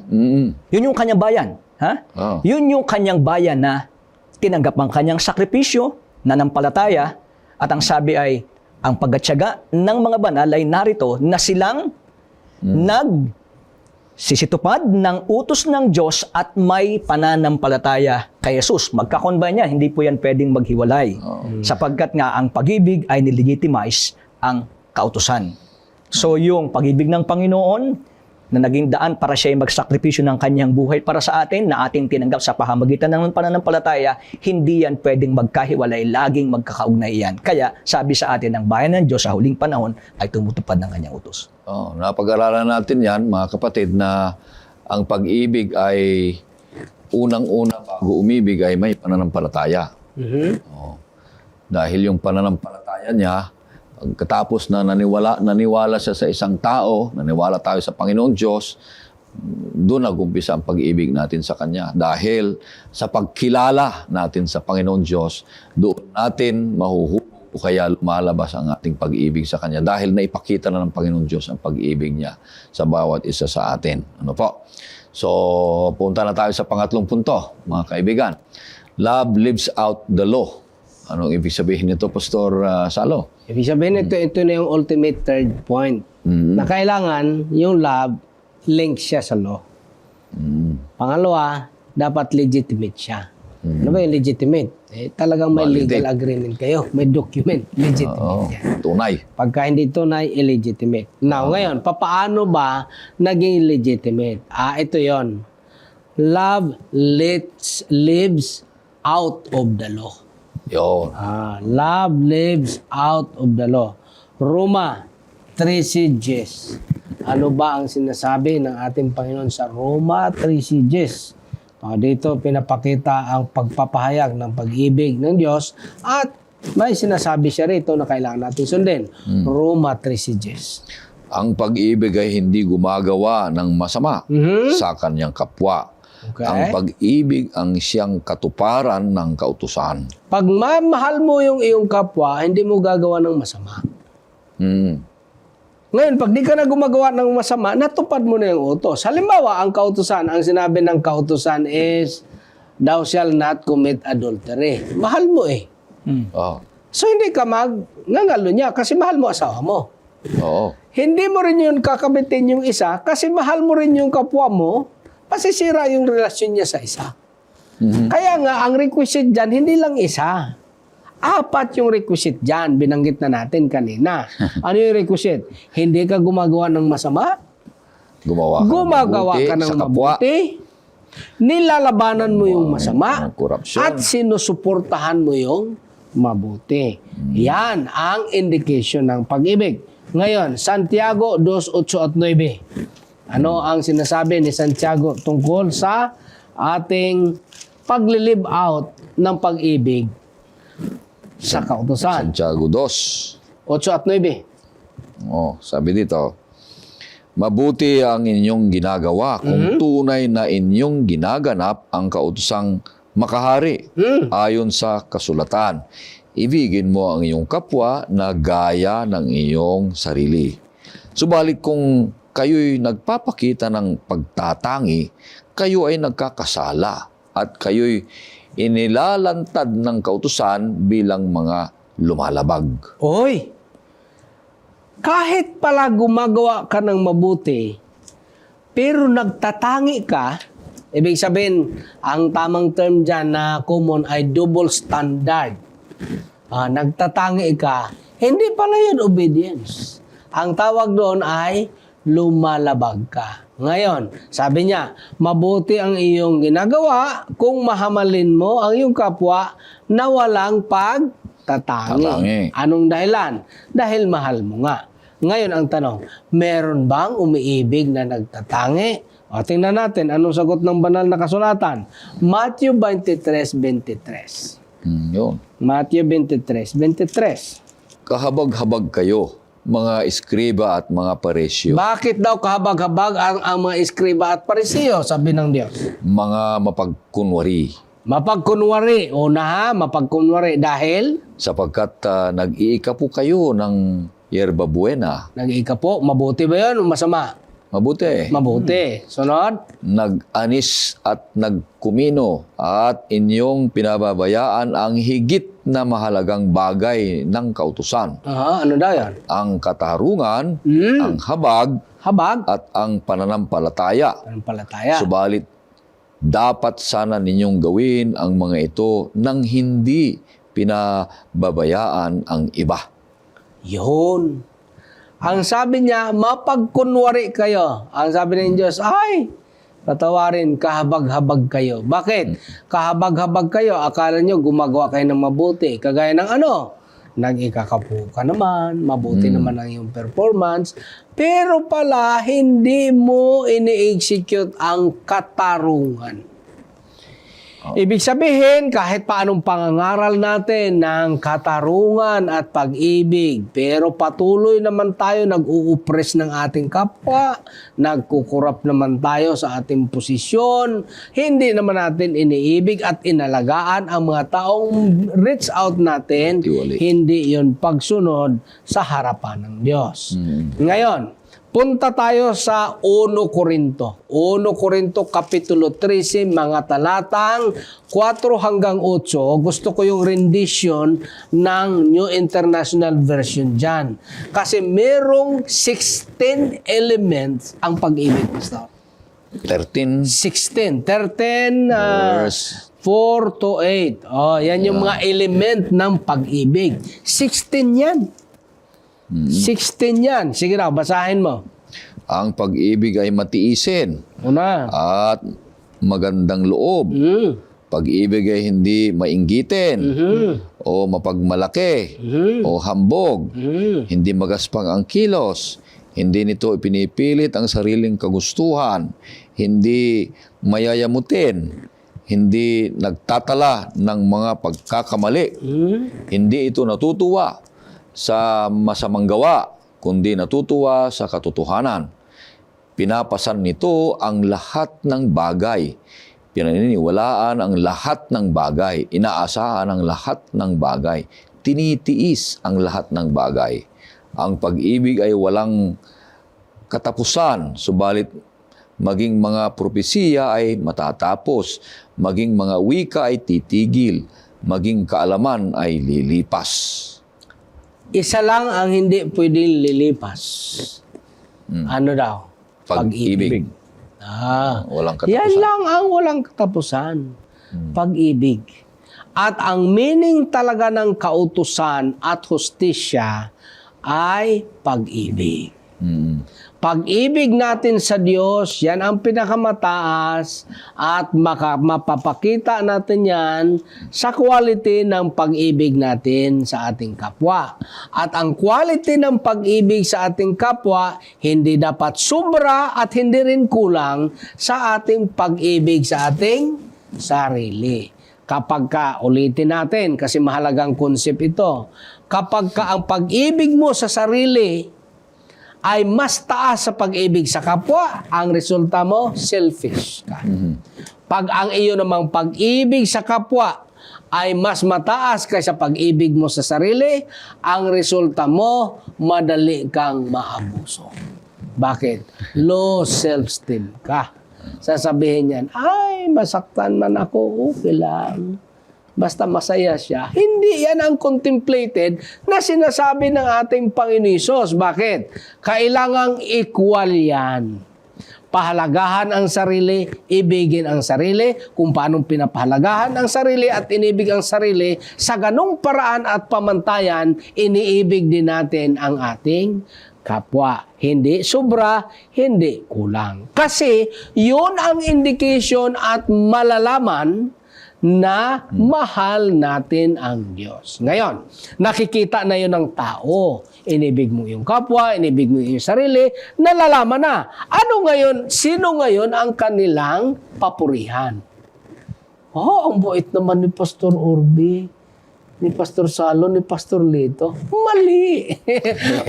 Yun yung kanyang bayan. Ha? Oh. Yun yung kanyang bayan na tinanggap ang kanyang sakripisyo, nanampalataya, at ang sabi ay, ang pagtitiyaga ng mga banal ay narito na silang nagsisitupad ng utos ng Diyos at may pananampalataya kay Jesus. Magkakonbay yan, hindi po yan pwedeng maghiwalay. Sapagkat nga ang pag-ibig ay nilegitimize ang kautusan. So yung pag-ibig ng Panginoon na naging daan para siya ay magsakripisyo ng kanyang buhay para sa atin na ating tinanggap sa pamamagitan ng pananampalataya, hindi yan pwedeng magkahiwalay, laging magkakaugnay yan. Kaya sabi sa atin ng bayan ng Diyos sa huling panahon ay tumutupad ng kanyang utos. Oh, napag-aralan natin yan, mga kapatid, na ang pag-ibig ay unang-una bago umibig ay may pananampalataya. Oh. Dahil yung pananampalataya niya, katapos na naniwala siya sa isang tao, naniwala tayo sa Panginoon Diyos, doon nag-umpisa ang pag-ibig natin sa Kanya. Dahil sa pagkilala natin sa Panginoon Diyos, doon natin mahuhuli o kaya lumalabas ang ating pag-ibig sa Kanya dahil naipakita na ng Panginoon Diyos ang pag-ibig niya sa bawat isa sa atin. Ano po? So, punta na tayo sa pangatlong punto, mga kaibigan. Love lives out the law. Anong ibig sabihin nito, Pastor Salo? Ibig sabihin ito na yung ultimate third point. Na kailangan yung love link siya sa law. Pangalawa, dapat legitimate siya. Ano ba yung legitimate? Talagang may legal agreement kayo. May document. Legitimate yan. Tunay. Pagka hindi tunay, illegitimate. Now, ngayon, papaano ba naging legitimate? Ito yon. Love lives out of the law. Yun. Love lives out of the law. Roma 3:6. Ano ba ang sinasabi ng ating Panginoon sa Roma 3:6? Dito pinapakita ang pagpapahayag ng pag-ibig ng Diyos at may sinasabi siya rito na kailangan natin sundin. Roma 3:6. Ang pag-ibig ay hindi gumagawa ng masama sa kanyang kapwa. Okay. Ang pag-ibig ang siyang katuparan ng kautusan. Pag mahal mo yung iyong kapwa, hindi mo gagawa ng masama. Ngayon, pag di ka na gumagawa ng masama, natupad mo na yung utos. Halimbawa, ang kautusan, ang sinabi ng kautusan is, thou shall not commit adultery. Mahal mo eh. Oh. So, hindi ka ngangalo niya kasi mahal mo asawa mo. Oo. Hindi mo rin yun kakabitin yung isa kasi mahal mo rin yung kapwa mo, masisira yung relasyon niya sa isa. Kaya nga, ang requisite dyan, hindi lang isa. 4 yung requisite dyan, binanggit na natin kanina. Ano yung requisite? Hindi ka gumagawa ng masama, Gumagawa ka ng ng kapwa. mabuti, nilalabanan mo yung masama, ng korupsyon. at sinusuportahan mo yung mabuti. Yan ang indication ng pag-ibig. Ngayon, Santiago 2:8 at 9. Ano ang sinasabi ni Santiago tungkol sa ating pag-live out ng pag-ibig sa kautusan? Santiago 2. 8 at 9. Oh, sabi dito, mabuti ang inyong ginagawa kung tunay na inyong ginaganap ang kautusang makahari ayon sa kasulatan. Ibigin mo ang iyong kapwa na gaya ng iyong sarili. Subalit kung kayo'y nagpapakita ng pagtatangi, kayo ay nagkakasala at kayo'y inilalantad ng kautusan bilang mga lumalabag. Oy, kahit pala gumagawa ka ng mabuti, pero nagtatangi ka, ibig sabihin, ang tamang term dyan na common ay double standard. Nagtatangi ka, hindi pala yun obedience. Ang tawag doon ay lumalabag ka. Ngayon, sabi niya, mabuti ang iyong ginagawa kung mahamalin mo ang iyong kapwa na walang pagtatangi. Tatangi. Anong dahilan? Dahil mahal mo nga. Ngayon ang tanong, meron bang umiibig na nagtatangi? O tingnan natin, anong sagot ng banal na kasulatan? Matthew 23:23. Yun. Matthew 23:23. Kahabag-habag kayo, mga eskriba at mga paresyo, Bakit daw kahabag-habag ang mga eskriba at parisiyo, sabi ng Diyos? mga mapagkunwari, Mapagkunwari. Mapagkunwari. Dahil, sapagkat nag-iika po kayo ng yerba buena. nag-iika po, mabuti ba yun o masama? Mabuti. Mabuti. Sunod? Nag-anis at nagkumino at inyong pinababayaan ang higit na mahalagang bagay ng kautusan. Ano daw yan? Ang katarungan, ang habag, Habag? at ang pananampalataya. Anong palataya? Subalit, dapat sana ninyong gawin ang mga ito nang hindi pinababayaan ang iba. Yun. Ang sabi niya, mapagkunwari kayo. Ang sabi ng Diyos, ay, patawarin, kahabag-habag kayo. Bakit? Kahabag-habag kayo, akala nyo gumagawa kayo ng mabuti. Kagaya ng ano? Nag-ikakapo ka naman, mabuti naman ang iyong performance, pero pala, hindi mo ini-execute ang katarungan. Ibig sabihin, kahit paanong pangangaral natin ng katarungan at pag-ibig, pero patuloy naman tayo nag-uupres ng ating kapwa, nagkukurap naman tayo sa ating posisyon, hindi naman natin iniibig at inalagaan ang mga taong reach out natin, Tiwali. hindi yon pagsunod sa harapan ng Diyos. Ngayon, punta tayo sa 1 Corinto. 1 Corinto Kapitulo 13, mga talatang 4 hanggang 8. Gusto ko yung rendition ng New International Version dyan. Kasi merong 16 elements ang pag-ibig, Pastor. 13 16. 13, verse 4 to 8. Yan yung mga element ng pag-ibig. 16 yan. 16 yan. Sige na, basahin mo. ang pag-ibig ay matiisin Una. at magandang loob. Pag-ibig ay hindi mainggitin o mapagmalaki o hambog. Hindi magaspang ang kilos. Hindi nito ipinipilit ang sariling kagustuhan. Hindi mayayamutin. Hindi nagtatala ng mga pagkakamali. Hindi ito natutuwa sa masamang gawa, kundi natutuwa sa katotohanan. Pinapasan nito ang lahat ng bagay. Pinaniniwalaan ang lahat ng bagay. Inaasahan ang lahat ng bagay. Tinitiis ang lahat ng bagay. Ang pag-ibig ay walang katapusan, subalit maging mga propesiya ay matatapos, maging mga wika ay titigil, maging kaalaman ay lilipas. Isa lang ang hindi pwedeng lilipas. Ano daw? Pag-ibig. Walang katapusan. Yan lang ang walang katapusan. Pag-ibig. At ang meaning talaga ng kautusan at hustisya ay pag-ibig. Pag-ibig natin sa Diyos, yan ang pinakamataas at mapapakita natin yan sa quality ng pag-ibig natin sa ating kapwa. At ang quality ng pag-ibig sa ating kapwa, hindi dapat sobra at hindi rin kulang sa ating pag-ibig sa ating sarili. Kapag ka, ulitin natin kasi mahalagang concept ito, kapag ka ang pag-ibig mo sa sarili ay mas taas sa pag-ibig sa kapwa, ang resulta mo, selfish ka. Pag ang iyo namang pag-ibig sa kapwa ay mas mataas kaysa pag-ibig mo sa sarili, ang resulta mo, madali kang maabuso. Bakit? Low self-esteem ka. Sasabihin niyan, ay, masaktan man ako, okay lang. Basta masaya siya. Hindi yan ang contemplated na sinasabi ng ating Panginoon Hesus. Bakit? Kailangang equal yan. Pahalagahan ang sarili, ibigin ang sarili, kung paano pinapahalagahan ang sarili at inibig ang sarili, sa ganong paraan at pamantayan, iniibig din natin ang ating kapwa. Hindi sobra, hindi kulang. Kasi yun ang indication at malalaman na mahal natin ang Diyos. Ngayon, nakikita na yun ng tao. Inibig mo yung kapwa, inibig mo yung sarili, nalalaman na. Ano ngayon, sino ngayon ang kanilang papurihan? Oh, ang bait naman ni Pastor Orby, ni Pastor Salo, ni Pastor Lito. Mali.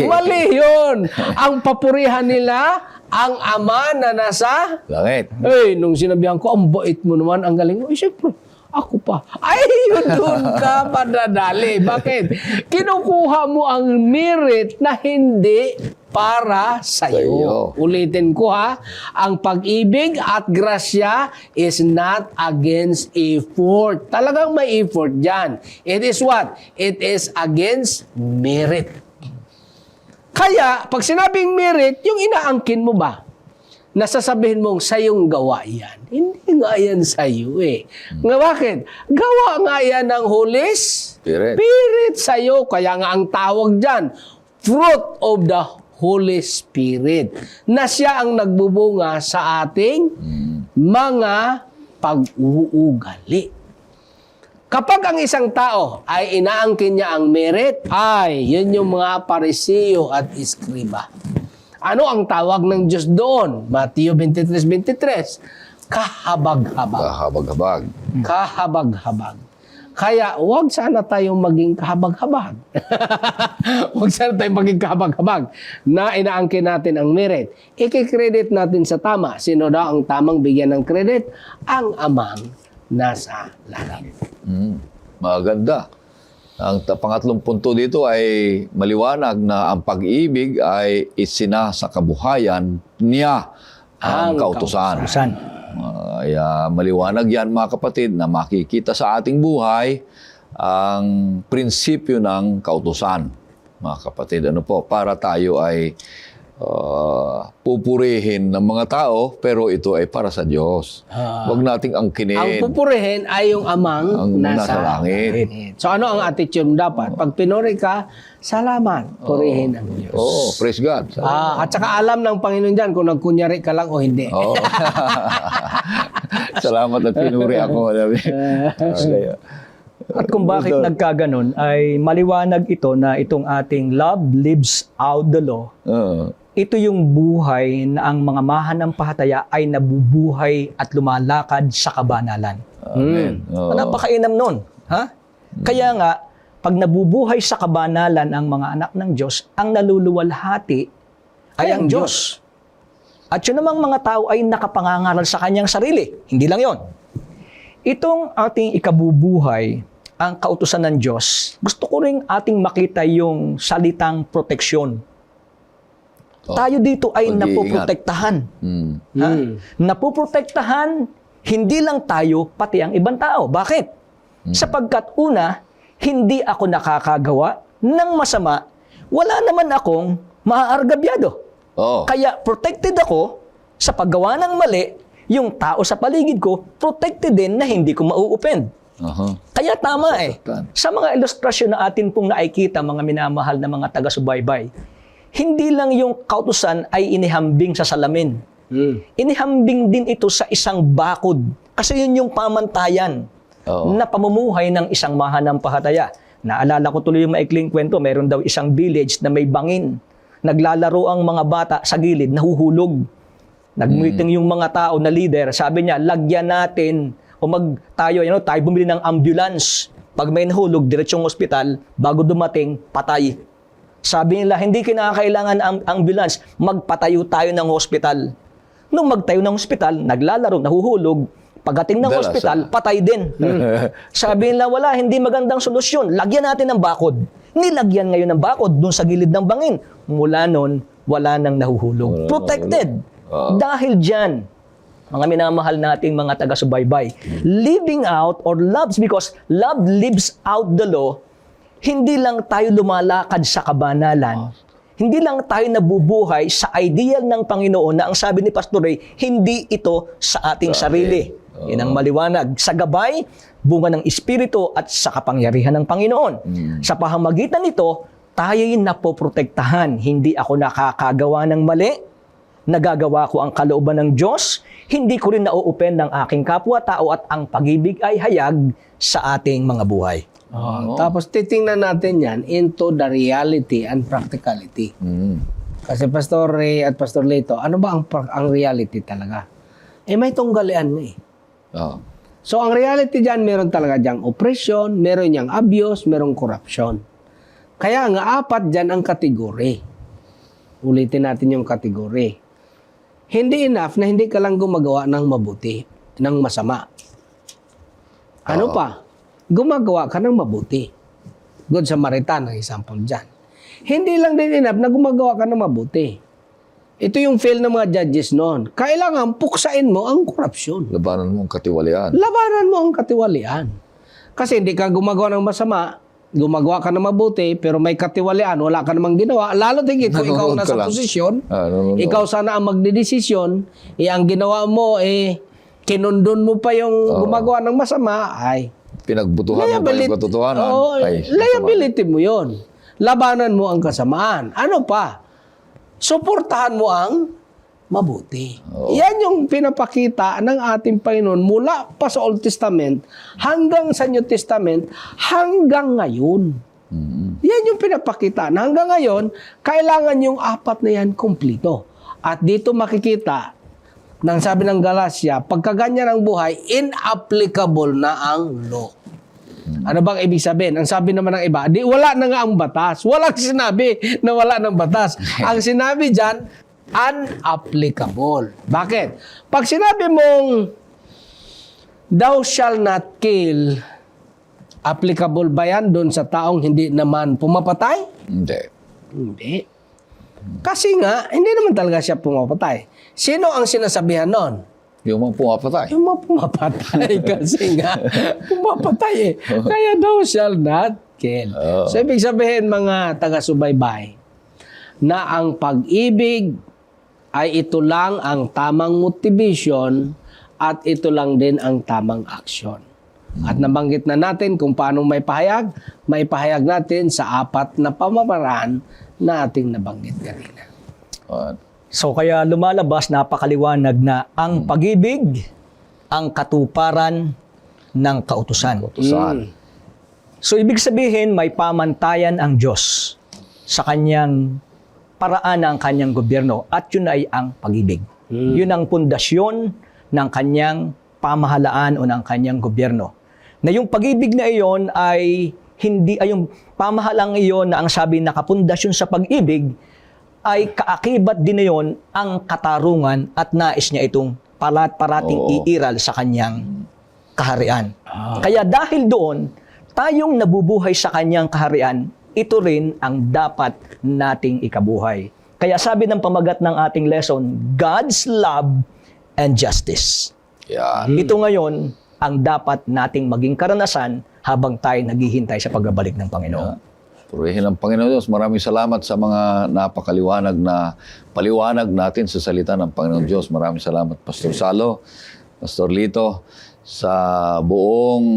Mali yun. Ang papurihan nila, ang ama na nasa Langit. nung sinabihan ko, ang bait mo naman, ang galing mo. Siyempre, ako pa. Ay, yun doon ka padadali. Bakit? Kinukuha mo ang merit na hindi para sa'yo. Ulitin ko ha, ang pag-ibig at grasya is not against effort. Talagang may effort dyan. It is what? It is against merit. Kaya, pag sinabing merit, yung inaangkin mo ba? Nasasabihin mong sayong gawa yan. Hindi nga yan sa'yo eh. Nga bakit? Gawa nga yan ng Holy Spirit sa'yo. Kaya nga ang tawag dyan, fruit of the Holy Spirit. Na siya ang nagbubunga sa ating mga pag-uugali. Kapag ang isang tao ay inaangkin niya ang merit, ay yun yung mga Pariseo at Iskriba. Ano ang tawag ng Diyos doon? Mateo 23:23. Kahabag-habag. Kahabag-habag. Kahabag-habag. Kaya huwag sana tayong maging kahabag-habag. Huwag sana tayong maging kahabag-habag na inaangkin natin ang merit. I-credit natin sa tama. Sino daw ang tamang bigyan ng credit? Ang amang nasa langit. Maganda. Ang pangatlong punto dito ay maliwanag na ang pag-ibig ay isinasa kabuhayan niya ang kautusan. Kaya maliwanag yan mga kapatid na makikita sa ating buhay ang prinsipyo ng kautusan. Mga kapatid, ano po, para tayo ay pupurihin ng mga tao, pero ito ay para sa Diyos. Huwag nating angkinin. Ang pupurihin ay yung amang nasa langit. So ano ang attitude mo dapat? Pag pinuri ka, salamat, purihin ang Diyos. Praise God. At saka alam ng Panginoon dyan kung nagkunyari ka lang o hindi. Salamat at pinuri ako. At kung bakit nagkaganon, ay maliwanag ito na itong ating love lives out the law. Ito yung buhay na ang mga mahanampalataya ay nabubuhay at lumalakad sa kabanalan. Amen. Napakainam nun. Ha? Kaya nga, pag nabubuhay sa kabanalan ang mga anak ng Diyos, ang naluluwalhati ay ang Diyos. At yun namang mga tao ay nakapangangaral sa kanyang sarili. Hindi lang yon. Itong ating ikabubuhay, ang kautusan ng Diyos, gusto ko rin ating makita yung salitang proteksyon. Tayo dito ay napoprotektahan. Napoprotektahan, hindi lang tayo, pati ang ibang tao. Bakit? Sapagkat una, hindi ako nakakagawa ng masama, wala naman akong maaargabyado. Kaya protected ako sa paggawa ng mali, yung tao sa paligid ko, protected din na hindi ko mau-offend. Kaya tama sa mga ilustrasyon na atin pong nakikita, mga minamahal na mga taga-subaybay, hindi lang yung kautusan ay inihambing sa salamin. Inihambing din ito sa isang bakod. Kasi yun yung pamantayan na pamumuhay ng isang mahanampalataya. Naalala ko tuloy yung maikling kwento, mayroon daw isang village na may bangin. Naglalaro ang mga bata sa gilid, nahuhulog. Nag-meeting yung mga tao na leader, sabi niya, lagyan natin o tayo bumili ng ambulance. Pag may nahulog, diretsong ospital, bago dumating, patay. Sabi nila, hindi kinakailangan ang ambulance, magpatayo tayo ng hospital. Nung magtayo ng hospital, naglalaro, nahuhulog, pagdating ng hospital, patay din. Sabi nila, wala, hindi magandang solusyon. Lagyan natin ng bakod. Nilagyan ngayon ng bakod dun sa gilid ng bangin. Mula nun, wala nang nahuhulog. Wala Protected. Dahil dyan, mga minamahal nating mga taga-subaybay, living out or loves, because love lives out the law, hindi lang tayo lumalakad sa kabanalan, hindi lang tayo nabubuhay sa ideal ng Panginoon na ang sabi ni Pastor Ray, hindi ito sa ating sarili. Yan ang maliwanag. Sa gabay, bunga ng Espiritu at sa kapangyarihan ng Panginoon. Sa pamamagitan nito, tayo'y napoprotektahan. Hindi ako nakakagawa ng mali, nagagawa ko ang kalooban ng Diyos, hindi ko rin nauupen ng aking kapwa-tao at ang pag-ibig ay hayag sa ating mga buhay. Tapos titingnan natin yan into the reality and practicality. Kasi Pastor Ray at Pastor Lito, ano ba ang reality talaga? May tunggalian nga eh. So ang reality dyan, meron talaga dyang oppression, meron niyang abuse, meron corruption. Kaya nga, 4 dyan ang kategory. Ulitin natin yung kategory. Hindi enough na hindi ka lang gumagawa ng mabuti, ng masama. Ano pa? Gumagawa ka ng mabuti. Good Samaritan ang example dyan. Hindi lang din enough na gumagawa ka ng mabuti. Ito yung fail ng mga judges noon. Kailangan puksain mo ang korupsyon. Labanan mo ang katiwalian. Labanan mo ang katiwalian. Kasi hindi ka gumagawa ng masama, gumagawa ka ng mabuti, pero may katiwalian, wala ka namang ginawa. Lalo tingin ko ikaw Nanonood nasa ka lang. posisyon, Nanonood. ikaw sana ang magdedesisyon, ang ginawa mo, kinundon mo pa yung gumagawa ng masama, ay Pinagbutuhan mo pa yung katotohanan. Oo, Ay, liability mo yon. Labanan mo ang kasamaan. Ano pa? Suportahan mo ang mabuti. Yan yung pinapakita ng ating Panginoon mula pa sa Old Testament hanggang sa New Testament hanggang ngayon. Yan yung pinapakita. Na hanggang ngayon, kailangan yung 4 na yan kumplito. At dito makikita, nang sabi ng Galatia, pagkaganyan ang buhay, inapplicable na ang law. Ano bang ibig sabihin? Ang sabi naman ng iba, wala na nga ang batas. Walang sinabi na wala ng batas. Ang sinabi dyan, unapplicable. Bakit? Pag sinabi mong, thou shall not kill, applicable ba yan doon sa taong hindi naman pumapatay? Hindi. Hindi. Kasi nga, hindi naman talaga siya pumapatay. Sino ang sinasabihan nun? Yung mga pumapatay. Yung mga pumapatay kasi nga, pumapatay eh. Kaya thou shall not kill. So, ibig sabihin mga taga-subaybay, na ang pag-ibig ay ito lang ang tamang motivation at ito lang din ang tamang aksyon. At nabanggit na natin kung paano may pahayag natin sa 4 na pamamaraan na ating nabanggit kanina. So kaya lumalabas, napakaliwanag na ang pag-ibig, ang katuparan ng kautusan. So ibig sabihin, may pamantayan ang Diyos sa kanyang paraan ng kanyang gobyerno at yun ay ang pag-ibig. Yun ang pundasyon ng kanyang pamahalaan o ng kanyang gobyerno. Na yung pag-ibig na iyon ay hindi ay yung pamahalang iyon na ang sabi nakapundasyon sa pag-ibig ay kaakibat din na yun ang katarungan at nais niya itong parating iiral sa kanyang kaharian. Kaya dahil doon, tayong nabubuhay sa kanyang kaharian, ito rin ang dapat nating ikabuhay. Kaya sabi ng pamagat ng ating lesson, God's love and justice. Yan. Ito ngayon ang dapat nating maging karanasan habang tayo naghihintay sa pagbabalik ng Panginoon. Purihin ang Panginoon Diyos. Maraming salamat sa mga napakaliwanag na paliwanag natin sa salita ng Panginoon Diyos. Maraming salamat, Pastor Salo, Pastor Lito, sa buong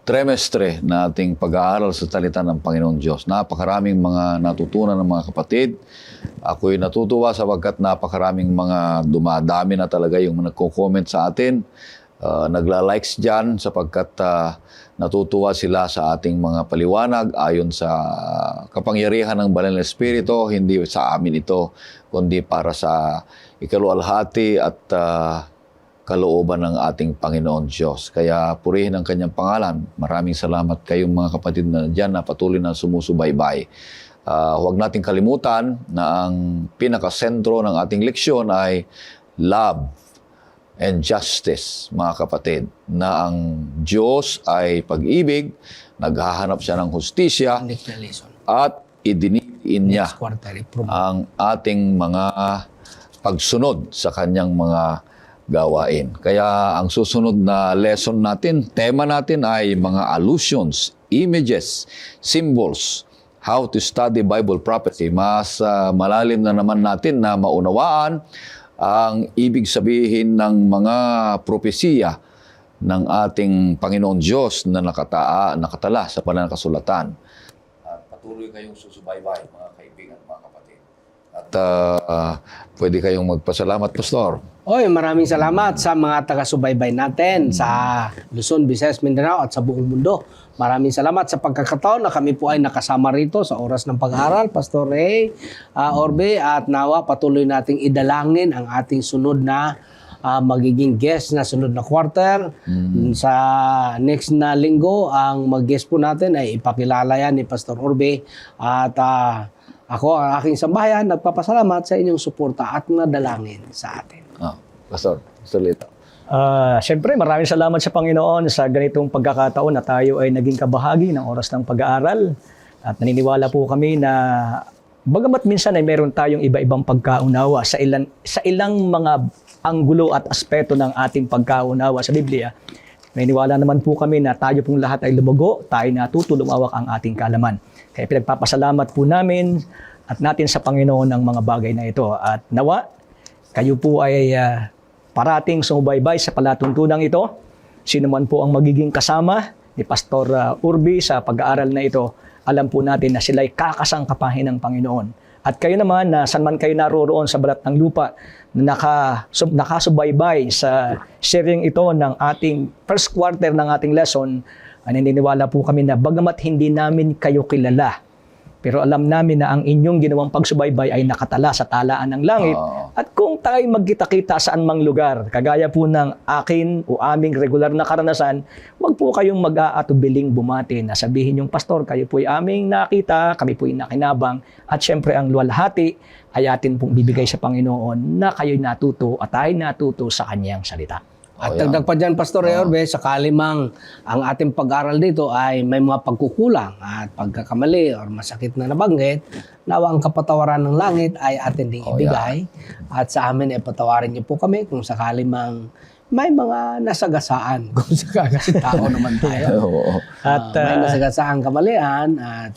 trimestre na ating pag-aaral sa salita ng Panginoon Diyos. Napakaraming mga natutunan ng mga kapatid. Ako'y natutuwa sapagkat napakaraming mga dumadami na talaga yung nagko-comment sa atin. Nagla-likes dyan sapagkat natutuwa sila sa ating mga paliwanag ayon sa kapangyarihan ng Banal na Espiritu, hindi sa amin ito, kundi para sa ikaluwalhati at kalooban ng ating Panginoon Diyos. Kaya purihin ang kanyang pangalan. Maraming salamat kayong mga kapatid na dyan na patuloy na sumusubaybay. Huwag nating kalimutan na ang pinakasentro ng ating leksyon ay love and justice, mga kapatid, na ang Diyos ay pag-ibig, naghahanap siya ng hustisya, at idinibig in niya Next quarter, improve. ang ating mga pagsunod sa kanyang mga gawain. Kaya ang susunod na lesson natin, tema natin ay mga allusions, images, symbols, how to study Bible prophecy. Mas malalim na naman natin na maunawaan ang ibig sabihin ng mga propesiya ng ating Panginoon Diyos na nakatala sa pananakasulatan. At patuloy kayong susubaybay, mga kaibigan, mga kapatid. At pwede kayong magpasalamat, Pastor. Oy, maraming salamat sa mga taga-subaybay natin sa Luzon, Visayas, Mindanao at sa buong mundo. Maraming salamat sa pagkakataon na kami po ay nakasama rito sa oras ng pag-aaral, Pastor Ray, Orbe, at nawa patuloy nating idalangin ang ating sunod na magiging guest na sunod na quarter. Sa next na linggo, ang mag-guest po natin ay ipakilala yan ni Pastor Orbe. At ako, ang aking sambahayan, nagpapasalamat sa inyong suporta at nadalangin sa atin. Pastor Lito. Siyempre, maraming salamat sa Panginoon sa ganitong pagkakataon na tayo ay naging kabahagi ng oras ng pag-aaral. At naniniwala po kami na bagamat minsan ay meron tayong iba-ibang pagkaunawa sa ilang mga anggulo at aspeto ng ating pagkaunawa sa Biblia, naniniwala naman po kami na tayo pong lahat ay lumago, tayo natuto lumawak ang ating kaalaman. Kaya pinagpapasalamat po namin at natin sa Panginoon ang mga bagay na ito. At nawa, kayo po ay parating sumubaybay sa palatuntunang ito. Sino man po ang magiging kasama ni Pastor Urbi sa pag-aaral na ito, alam po natin na sila'y kakasangkapahin ng Panginoon. At kayo naman, na saan man kayo naroroon sa balat ng lupa, na nakasubaybay sa sharing ito ng ating first quarter ng ating lesson, naniniwala po kami na bagamat hindi namin kayo kilala, pero alam namin na ang inyong ginawang pagsubaybay ay nakatala sa talaan ng langit. At kung tayo magkita-kita saan mang lugar, kagaya po ng akin o aming regular na karanasan, wag po kayong mag-aatubiling bumati na sabihin yung pastor, kayo po'y aming nakita, kami po'y nakinabang, at syempre ang luwalhati ay atin pong bibigay sa Panginoon na kayo'y natuto at tayo natuto sa kanyang salita. At dagdag pa dyan, Pastor Orbe, sakali mang ang ating pag-aral dito ay may mga pagkukulang at pagkakamali or masakit na nabanggit, nawa ang kapatawaran ng langit ay atin ding ibigay. At sa amin ay patawarin niyo po kami kung sakali mang may mga nasagasaan. Kung sakali kasi tao naman tayo. At may nasagasaan kamalian at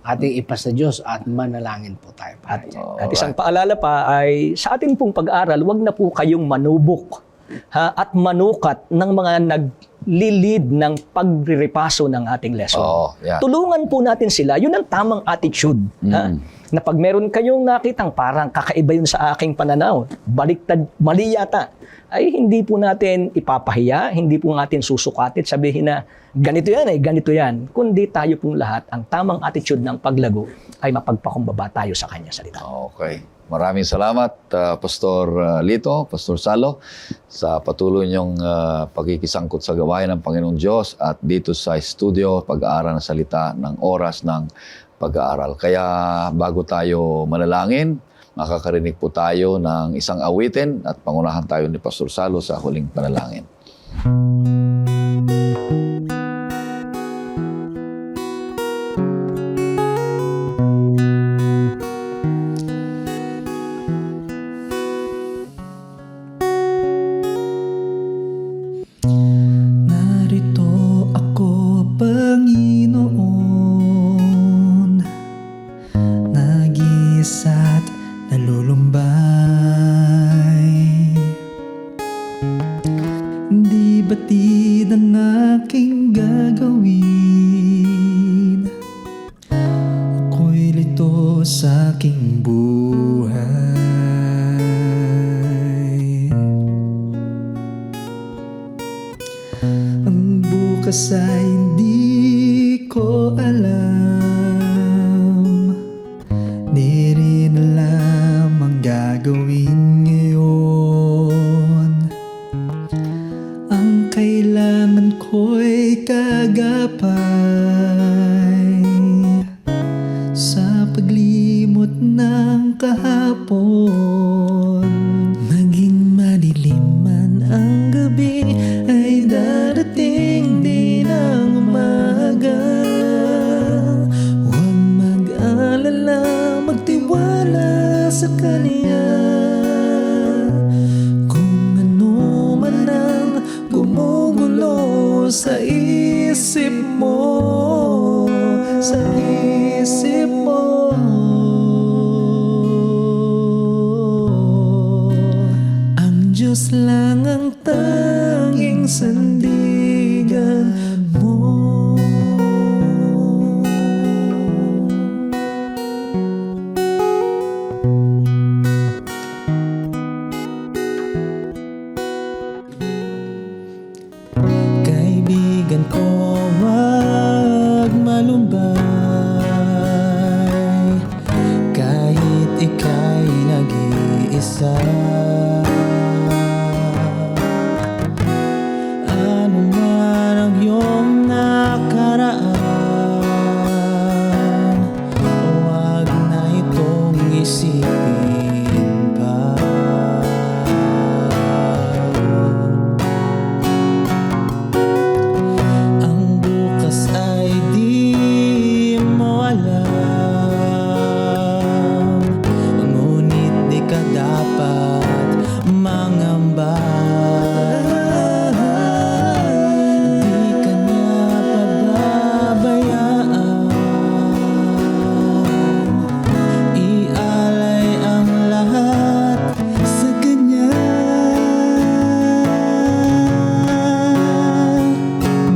ating ipas sa Diyos at manalangin po tayo. At isang paalala pa ay sa ating pong pag-aaral, wag na po kayong manubok at manukat ng mga naglilid ng pagrirepaso ng ating lesson. Tulungan po natin sila. Yun ang tamang attitude. Na pag meron kayong nakitang parang kakaiba yun sa aking pananaw, baliktad, mali yata, ay hindi po natin ipapahiya, hindi po natin susukatit, sabihin na ganito yan, kundi tayo pong lahat, ang tamang attitude ng paglago ay mapagpakumbaba tayo sa kanya salita. Okay. Maraming salamat, Pastor Lito, Pastor Salo, sa patuloy niyong pagkikisangkot sa gawain ng Panginoong Diyos at dito sa studio, pag-aaral ng salita ng oras ng pag-aaral. Kaya bago tayo manalangin, makakarinig po tayo ng isang awitin at pangunahan tayo ni Pastor Salo sa huling panalangin. Batid ang aking gagawin. Ako'y lito sa aking buhay. Ang bukas ay hindi ko alam. Di rin alam ang gagawin ngayon. Ang kailangan ko'y kagapay sa paglimot ng kahapon. Maging madilim man ang gabi, ay darating din ang sa Kanya. Kung ano man ang gumugulo sa isip mo, sa isip mo, ang Diyos lang ang tanging sandigan mo. Kaibigan ko, wag malumbay kahit ika'y nag-iisa. Ano man ang iyong nakaraan, wag na itong isipin pa. Ang bukas ay di mo alam, ngunit di ka dapat mangamba. Di ka niya pababayaan, ialay ang lahat sa Kanya.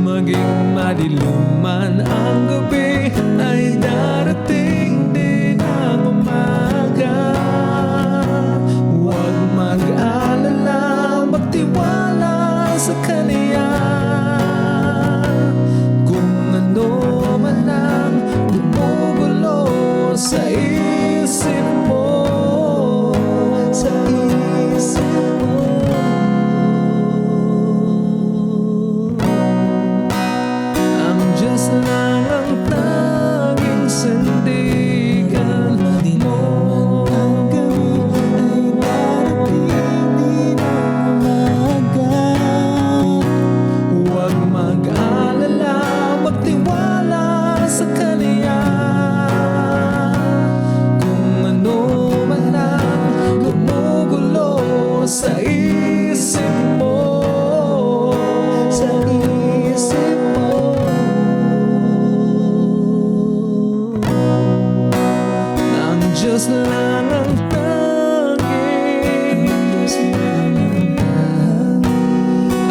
Maging madilim man ang gabi, ay darating din ang umaga. Huwag mag-alala, magtiwala sa Kanya. Kung ano man ang gumugulo sa isip mo, sa isip mo, ang Diyos lang ang tanging sandigan mo. Ang gabi ay darating din ang umaga. Huwag mag-alala, magtiwala sa Kanya. Kung ano man ang gumugulo sa isip mo, sa isip mo, ang Diyos lang ang tanging,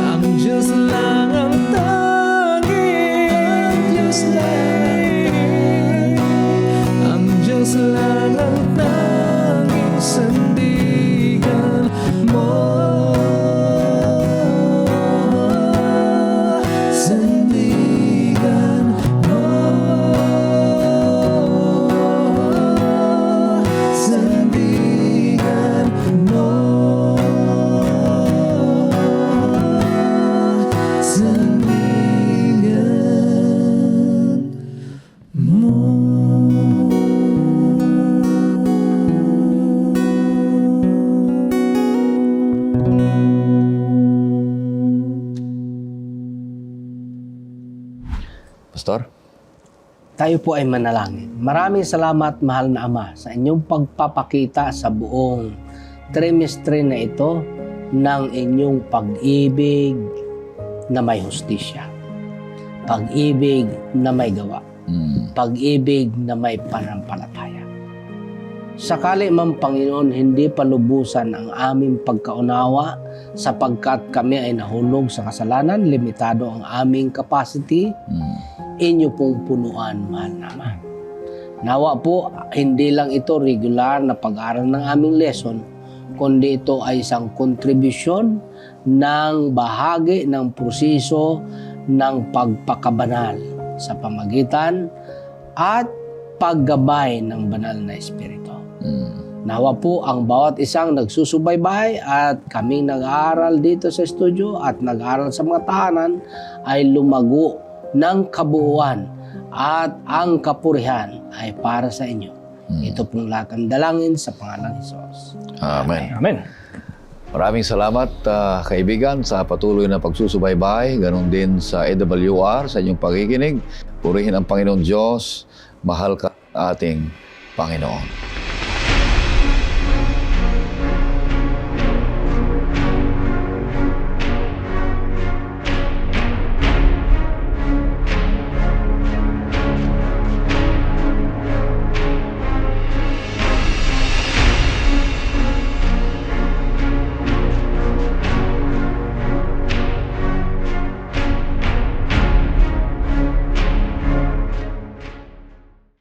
ang Diyos lang ang tanging, ang Diyos lang ang tanging sandigan mo. Sandigan mo, sandigan mo, sandigan mo. Pastor? Tayo po ay manalangin. Maraming salamat, mahal na Ama, sa inyong pagpapakita sa buong trimestre na ito ng inyong pag-ibig na may hustisya, pag-ibig na may gawa, pag-ibig na may panampalataya. Sakali man, Panginoon, hindi palubusan ang aming pagkaunawa sapagkat kami ay nahulog sa kasalanan, limitado ang aming capacity, inyo pong punuan, mahal naman. Nawa po, hindi lang ito regular na pag-aaral ng aming lesson, kundi ito ay isang kontribusyon ng bahagi ng proseso ng pagpakabanal sa pamagitan at paggabay ng banal na Espiritu. Nawa po ang bawat isang nagsusubaybay at kaming nag-aaral dito sa studio at nag-aaral sa mga tahanan ay lumago ng kabuuan at ang kapurihan ay para sa inyo. Ito pong lahat ang dalangin sa pangalan ni Jesus. Amen. Amen. Maraming salamat, kaibigan, sa patuloy na pagsusubaybay. Ganon din sa AWR, sa inyong pakikinig. Purihin ang Panginoon Diyos. Mahal ka ating Panginoon.